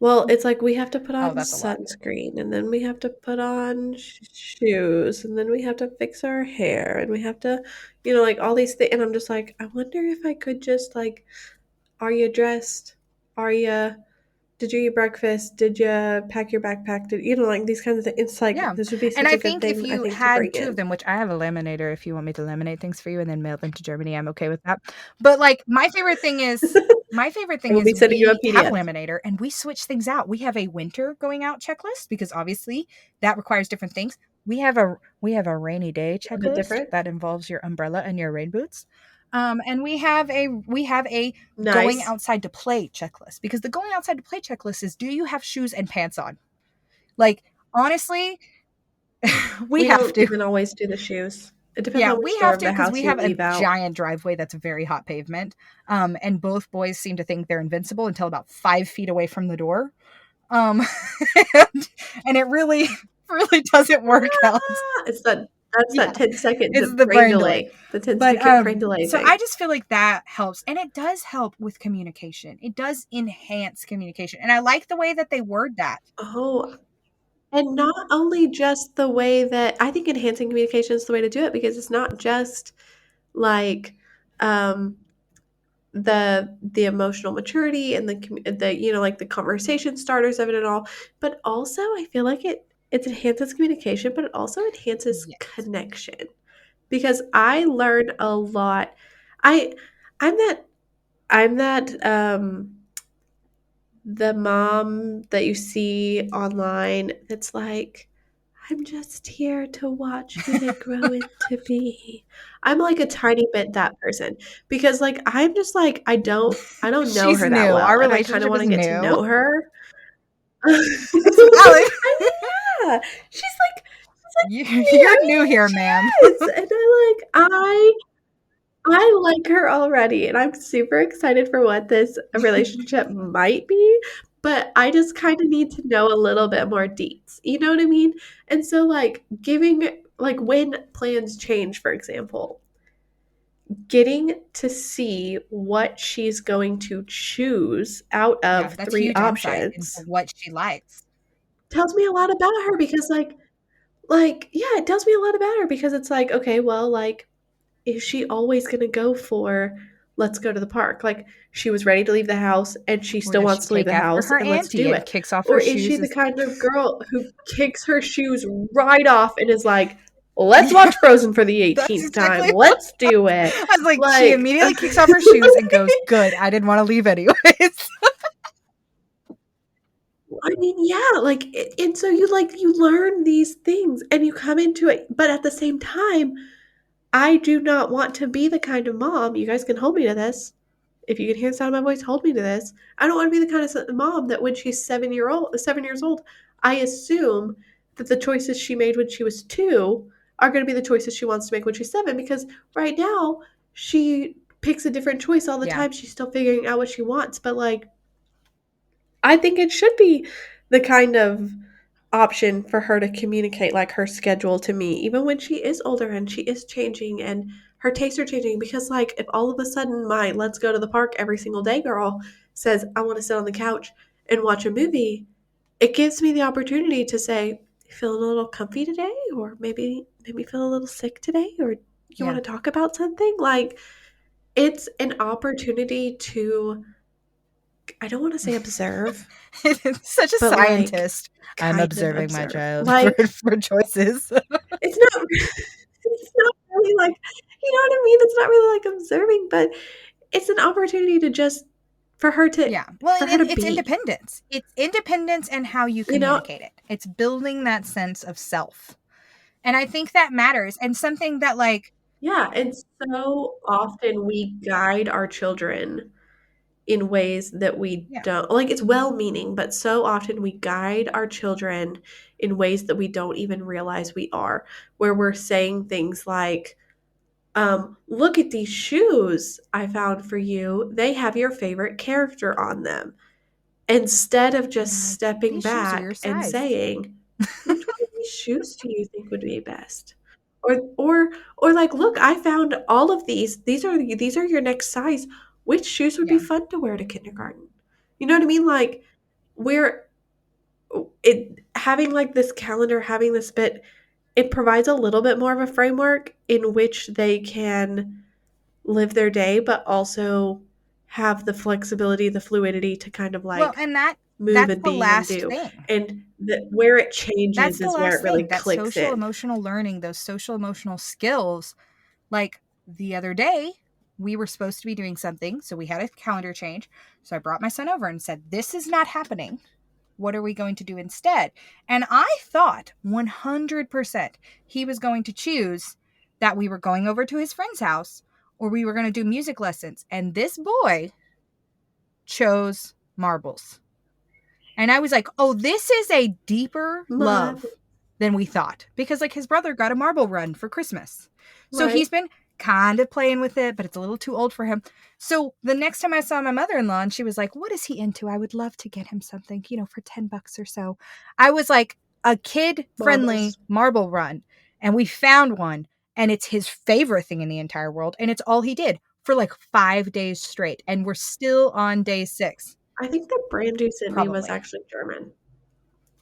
Speaker 1: well, it's like we have to put
Speaker 2: Oh,
Speaker 1: on
Speaker 2: that's a lot.
Speaker 1: sunscreen, and then we have to put on shoes, and then we have to fix our hair, and we have to, like all these things. And I'm just like, I wonder if I could just like, are you dressed? Are you? Did you eat breakfast? Did you pack your backpack? Did like these kinds of things? It's like
Speaker 2: Yeah.
Speaker 1: this would be
Speaker 2: And
Speaker 1: such
Speaker 2: I
Speaker 1: a good
Speaker 2: think if
Speaker 1: thing I
Speaker 2: you
Speaker 1: think to bring
Speaker 2: had two of
Speaker 1: in.
Speaker 2: them, which I have a laminator if you want me to laminate things for you and then mail them to Germany, I'm okay with that. But like my favorite
Speaker 1: I
Speaker 2: thing
Speaker 1: will be
Speaker 2: is
Speaker 1: sending you a
Speaker 2: we have a
Speaker 1: PDF.
Speaker 2: laminator and we switch things out. We have a winter going out checklist because obviously that requires different things. We have a rainy day
Speaker 1: A bit
Speaker 2: checklist
Speaker 1: different.
Speaker 2: that involves your umbrella and your rain boots. And we have a going
Speaker 1: Nice.
Speaker 2: outside to play checklist because the going outside to play checklist is do you have shoes and pants on? Like honestly, we
Speaker 1: We
Speaker 2: have
Speaker 1: don't
Speaker 2: to.
Speaker 1: even always do the shoes. It depends
Speaker 2: Yeah,
Speaker 1: on which
Speaker 2: we
Speaker 1: door
Speaker 2: have
Speaker 1: of
Speaker 2: to
Speaker 1: the
Speaker 2: because
Speaker 1: house
Speaker 2: we
Speaker 1: you
Speaker 2: have a
Speaker 1: leave out.
Speaker 2: giant driveway that's very hot pavement. And both boys seem to think they're invincible until about 5 feet away from the door. Um, and it really, really doesn't work out.
Speaker 1: It's that's
Speaker 2: Yeah,
Speaker 1: that 10-second
Speaker 2: it's the
Speaker 1: brain
Speaker 2: brain delay.
Speaker 1: delay. The 10
Speaker 2: But
Speaker 1: second brain delay
Speaker 2: so I
Speaker 1: thing.
Speaker 2: just feel like that helps, and it does help with communication. It does enhance communication, and I like the way that they word that.
Speaker 1: Oh, and not only just the way that I think enhancing communication is the way to do it because it's not just like um the emotional maturity and the like the conversation starters of it and all, but also I feel like it enhances communication, but it also enhances
Speaker 2: Yes.
Speaker 1: connection because I learn a lot. I I'm that I'm that the mom that you see online that's like, I'm just here to watch who they grow into be. I'm like a tiny bit that person because like I'm just like I don't know
Speaker 2: She's
Speaker 1: her that
Speaker 2: new. Our
Speaker 1: well and I kind of
Speaker 2: relationship
Speaker 1: want
Speaker 2: is
Speaker 1: to get to
Speaker 2: new.
Speaker 1: know her.
Speaker 2: It's valid.
Speaker 1: I mean, yeah. She's like
Speaker 2: You're new here, ma'am.
Speaker 1: new. Yes. And I like her already, and I'm super excited for what this relationship might be, but I just kinda need to know a little bit more deets, you know what I mean? And so, like, giving like when plans change, for example, getting to see what she's going to choose out
Speaker 2: Yeah,
Speaker 1: of
Speaker 2: that's
Speaker 1: three
Speaker 2: huge insight into
Speaker 1: options
Speaker 2: what she likes.
Speaker 1: tells me a lot about her because yeah, it tells me a lot about her because it's like, okay, well, like, is she always going to go for let's go to the park? Like, she was ready to leave the house and she
Speaker 2: Or
Speaker 1: still
Speaker 2: does she
Speaker 1: wants to leave
Speaker 2: take
Speaker 1: the
Speaker 2: after
Speaker 1: house
Speaker 2: her
Speaker 1: and let's
Speaker 2: auntie
Speaker 1: do
Speaker 2: and
Speaker 1: it.
Speaker 2: kicks off her
Speaker 1: Or is she
Speaker 2: shoes?
Speaker 1: the kind of girl who kicks her shoes right off and is like, let's watch Frozen for the
Speaker 2: That's
Speaker 1: 18th time.
Speaker 2: exactly what
Speaker 1: Let's do it.
Speaker 2: I was like. She
Speaker 1: Like,
Speaker 2: immediately kicks off her shoes and goes, "Good, I didn't want to leave anyways."
Speaker 1: I mean, yeah, like, and so you like, you learn these things and you come into it. But at the same time, I do not want to be the kind of mom, you guys can hold me to this. If you can hear the sound of my voice, hold me to this. I don't want to be the kind of mom that when she's 7 years old, I assume that the choices she made when she was 2 are going to be the choices she wants to make when she's 7 because right now she picks a different choice all the
Speaker 2: Yeah,
Speaker 1: time. She's still figuring out what she wants, but like I think it should be the kind of option for her to communicate like her schedule to me even when she is older and she is changing and her tastes are changing because like if all of a sudden my let's go to the park every single day girl says I want to sit on the couch and watch a movie, it gives me the opportunity to say feeling a little comfy today or maybe feel a little sick today or you want
Speaker 2: yeah.
Speaker 1: to talk about something like it's an opportunity to I don't want to say observe
Speaker 2: Such a
Speaker 1: but like
Speaker 2: scientist. I'm
Speaker 1: kind of
Speaker 2: observing my
Speaker 1: observe.
Speaker 2: child for
Speaker 1: Like
Speaker 2: for choices.
Speaker 1: it's not it's not really like you know what I mean? It's not really like observing, but it's an opportunity to just for her to
Speaker 2: Yeah. Well,
Speaker 1: for her
Speaker 2: and
Speaker 1: to
Speaker 2: it's
Speaker 1: be,
Speaker 2: independence. It's independence and how you
Speaker 1: you know?
Speaker 2: communicate it. It's building that sense of self. And I think that matters. And something that, like,
Speaker 1: Yeah, and so often we guide our children in ways that we
Speaker 2: yeah,
Speaker 1: don't like it's well-meaning, but so often we guide our children in ways that we don't even realize we are, where we're saying things like look at these shoes I found for you. They have your favorite character on them. Instead of
Speaker 2: and you're
Speaker 1: just
Speaker 2: like,
Speaker 1: stepping
Speaker 2: these shoes are your
Speaker 1: back and
Speaker 2: size.
Speaker 1: saying, which one of these shoes do you think would be best? Or like, look, I found all of these. These are your next size. Which shoes would be
Speaker 2: Yeah.
Speaker 1: fun to wear to kindergarten? You know what I mean? Like we're it having like this calendar, having this bit, it provides a little bit more of a framework in which they can live their day, but also have the flexibility, the fluidity to kind of
Speaker 2: Well,
Speaker 1: like
Speaker 2: and
Speaker 1: move
Speaker 2: that's
Speaker 1: and
Speaker 2: the
Speaker 1: be and
Speaker 2: last
Speaker 1: do.
Speaker 2: thing.
Speaker 1: And where it
Speaker 2: That's
Speaker 1: changes
Speaker 2: the
Speaker 1: is where
Speaker 2: last
Speaker 1: it really
Speaker 2: thing. That
Speaker 1: clicks
Speaker 2: social
Speaker 1: in.
Speaker 2: emotional learning, those social emotional skills. Like the other day, we were supposed to be doing something, so we had a calendar change. So I brought my son over and said, "This is not happening. What are we going to do instead?" And I thought 100% he was going to choose that we were going over to his friend's house or we were going to do music lessons. And this boy chose marbles. And I was like, oh, this is a deeper
Speaker 1: My
Speaker 2: love than we thought. Because, like, his brother got a marble run for Christmas. So
Speaker 1: right.
Speaker 2: he's been kind of playing with it, but it's a little too old for him. So the next time I saw my mother in law and she was like, what is he into? I would love to get him something, for $10 or so. I was like, a kid friendly
Speaker 1: Marbles.
Speaker 2: marble run. And we found one, and it's his favorite thing in the entire world. And it's all he did for like 5 days straight. And we're still on day 6,
Speaker 1: I think the brand you sent me was
Speaker 2: probably.
Speaker 1: actually German.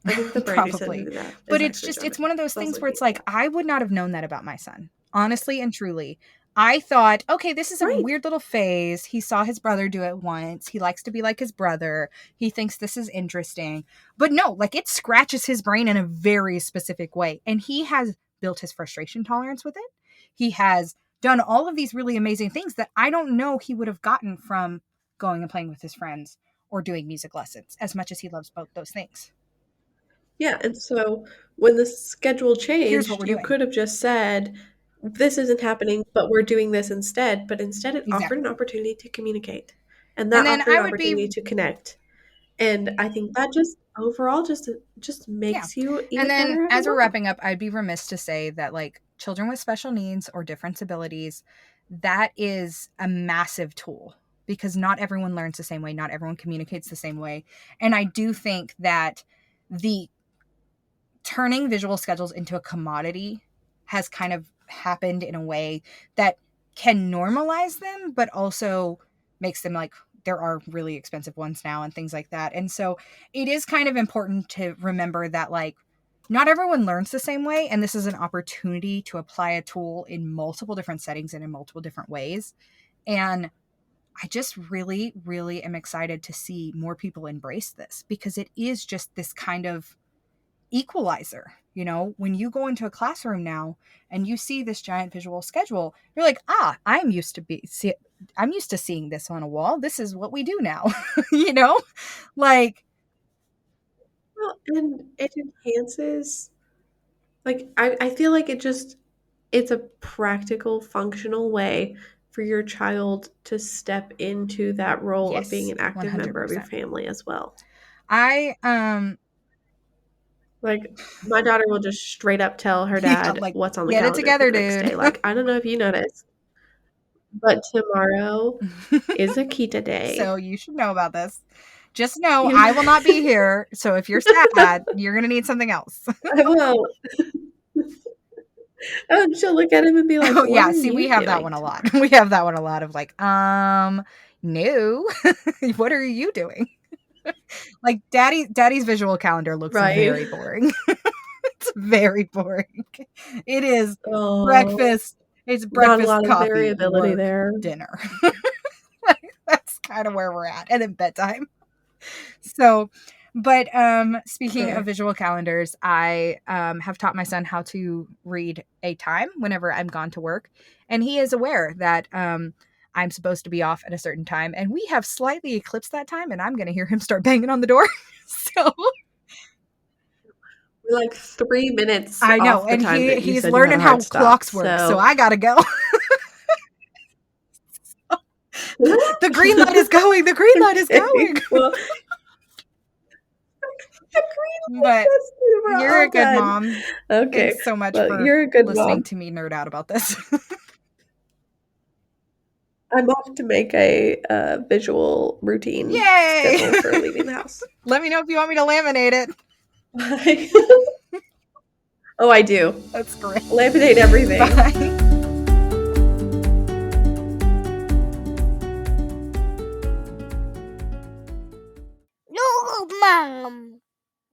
Speaker 1: I think the brand you sent
Speaker 2: Probably.
Speaker 1: me that
Speaker 2: But
Speaker 1: is
Speaker 2: it's
Speaker 1: actually
Speaker 2: just, it's
Speaker 1: German.
Speaker 2: one of those
Speaker 1: So I was
Speaker 2: things where
Speaker 1: looking
Speaker 2: it's
Speaker 1: at
Speaker 2: like,
Speaker 1: that.
Speaker 2: I would not have known that about my son. Honestly and truly. I thought, okay, this is a
Speaker 1: Right.
Speaker 2: weird little phase. He saw his brother do it once. He likes to be like his brother. He thinks this is interesting. But no, like it scratches his brain in a very specific way. And he has built his frustration tolerance with it. He has done all of these really amazing things that I don't know he would have gotten from going and playing with his friends or doing music lessons as much as he loves both those things.
Speaker 1: Yeah, and so when the schedule
Speaker 2: Here's what we're
Speaker 1: changed, you
Speaker 2: doing.
Speaker 1: could have just said, "This isn't happening, but we're doing this instead." But instead, it offered an
Speaker 2: Exactly.
Speaker 1: opportunity to communicate, and
Speaker 2: And
Speaker 1: that
Speaker 2: then
Speaker 1: offered an
Speaker 2: I would be,
Speaker 1: opportunity to connect. And I think that just overall just
Speaker 2: yeah.
Speaker 1: makes you
Speaker 2: And
Speaker 1: even
Speaker 2: then
Speaker 1: better of a
Speaker 2: as we're
Speaker 1: mom.
Speaker 2: wrapping up, I'd be remiss to say that, like, children with special needs or different abilities, that is a massive tool because not everyone learns the same way, not everyone communicates the same way. And I do think that the turning visual schedules into a commodity has kind of happened in a way that can normalize them, but also makes them like, there are really expensive ones now and things like that. And so it is kind of important to remember that, like, not everyone learns the same way. And this is an opportunity to apply a tool in multiple different settings and in multiple different ways. And I just really, really am excited to see more people embrace this, because it is just this kind of equalizer. You know, when you go into a classroom now and you see this giant visual schedule, you're like, I'm used to seeing this on a wall. This is what we do now. You know, like,
Speaker 1: Well, and it enhances, like, I feel like it's a practical, functional way for your child to step into that role of being
Speaker 2: yes,
Speaker 1: an active member of your
Speaker 2: 100%.
Speaker 1: family as well.
Speaker 2: I
Speaker 1: Like, my daughter will just straight up tell her
Speaker 2: yeah,
Speaker 1: dad
Speaker 2: like,
Speaker 1: what's on the
Speaker 2: get it
Speaker 1: calendar for
Speaker 2: together,
Speaker 1: the next
Speaker 2: dude.
Speaker 1: day. Like, I don't know if you noticed, but tomorrow is a Kita
Speaker 2: So
Speaker 1: day.
Speaker 2: you should know about this. Just know
Speaker 1: You
Speaker 2: I will not be here. So if you're sad, you're gonna need something else.
Speaker 1: I won't. She'll look at him and be like,
Speaker 2: Oh
Speaker 1: "What
Speaker 2: yeah,
Speaker 1: are
Speaker 2: see, we
Speaker 1: you
Speaker 2: have that
Speaker 1: doing
Speaker 2: one a lot.
Speaker 1: tomorrow?"
Speaker 2: We have that one a lot of like, no. What are you doing? Like, daddy's visual calendar looks
Speaker 1: Right?
Speaker 2: very boring. It's very boring. It is
Speaker 1: Oh,
Speaker 2: breakfast, it's
Speaker 1: not a
Speaker 2: breakfast,
Speaker 1: lot of
Speaker 2: coffee,
Speaker 1: variability
Speaker 2: work,
Speaker 1: there.
Speaker 2: dinner. That's kind of where we're at. And then bedtime. So, but speaking of
Speaker 1: Fair.
Speaker 2: visual calendars, I have taught my son how to read a time whenever I'm gone to work, and he is aware that I'm supposed to be off at a certain time, and we have slightly eclipsed that time, and I'm going to hear him start banging on the door. So
Speaker 1: We're like 3 minutes
Speaker 2: I know,
Speaker 1: off the
Speaker 2: and
Speaker 1: time that you
Speaker 2: he's
Speaker 1: said you had
Speaker 2: learning
Speaker 1: a hard
Speaker 2: how
Speaker 1: stop,
Speaker 2: clocks work, so
Speaker 1: so
Speaker 2: I gotta go. The green light is going. The green light is
Speaker 1: okay,
Speaker 2: going.
Speaker 1: well, the green light
Speaker 2: But
Speaker 1: says we're
Speaker 2: you're a
Speaker 1: all
Speaker 2: good
Speaker 1: done.
Speaker 2: mom.
Speaker 1: Okay,
Speaker 2: Thanks so much
Speaker 1: well,
Speaker 2: for
Speaker 1: you're a good
Speaker 2: listening
Speaker 1: mom.
Speaker 2: to me nerd out about this.
Speaker 1: I'm off to make a, visual routine
Speaker 2: Yay!
Speaker 1: schedule for leaving the house.
Speaker 2: Let me know if you want me to laminate it.
Speaker 1: Bye. Oh, I do.
Speaker 2: That's great.
Speaker 1: Laminate everything.
Speaker 2: Bye.
Speaker 3: No, mom.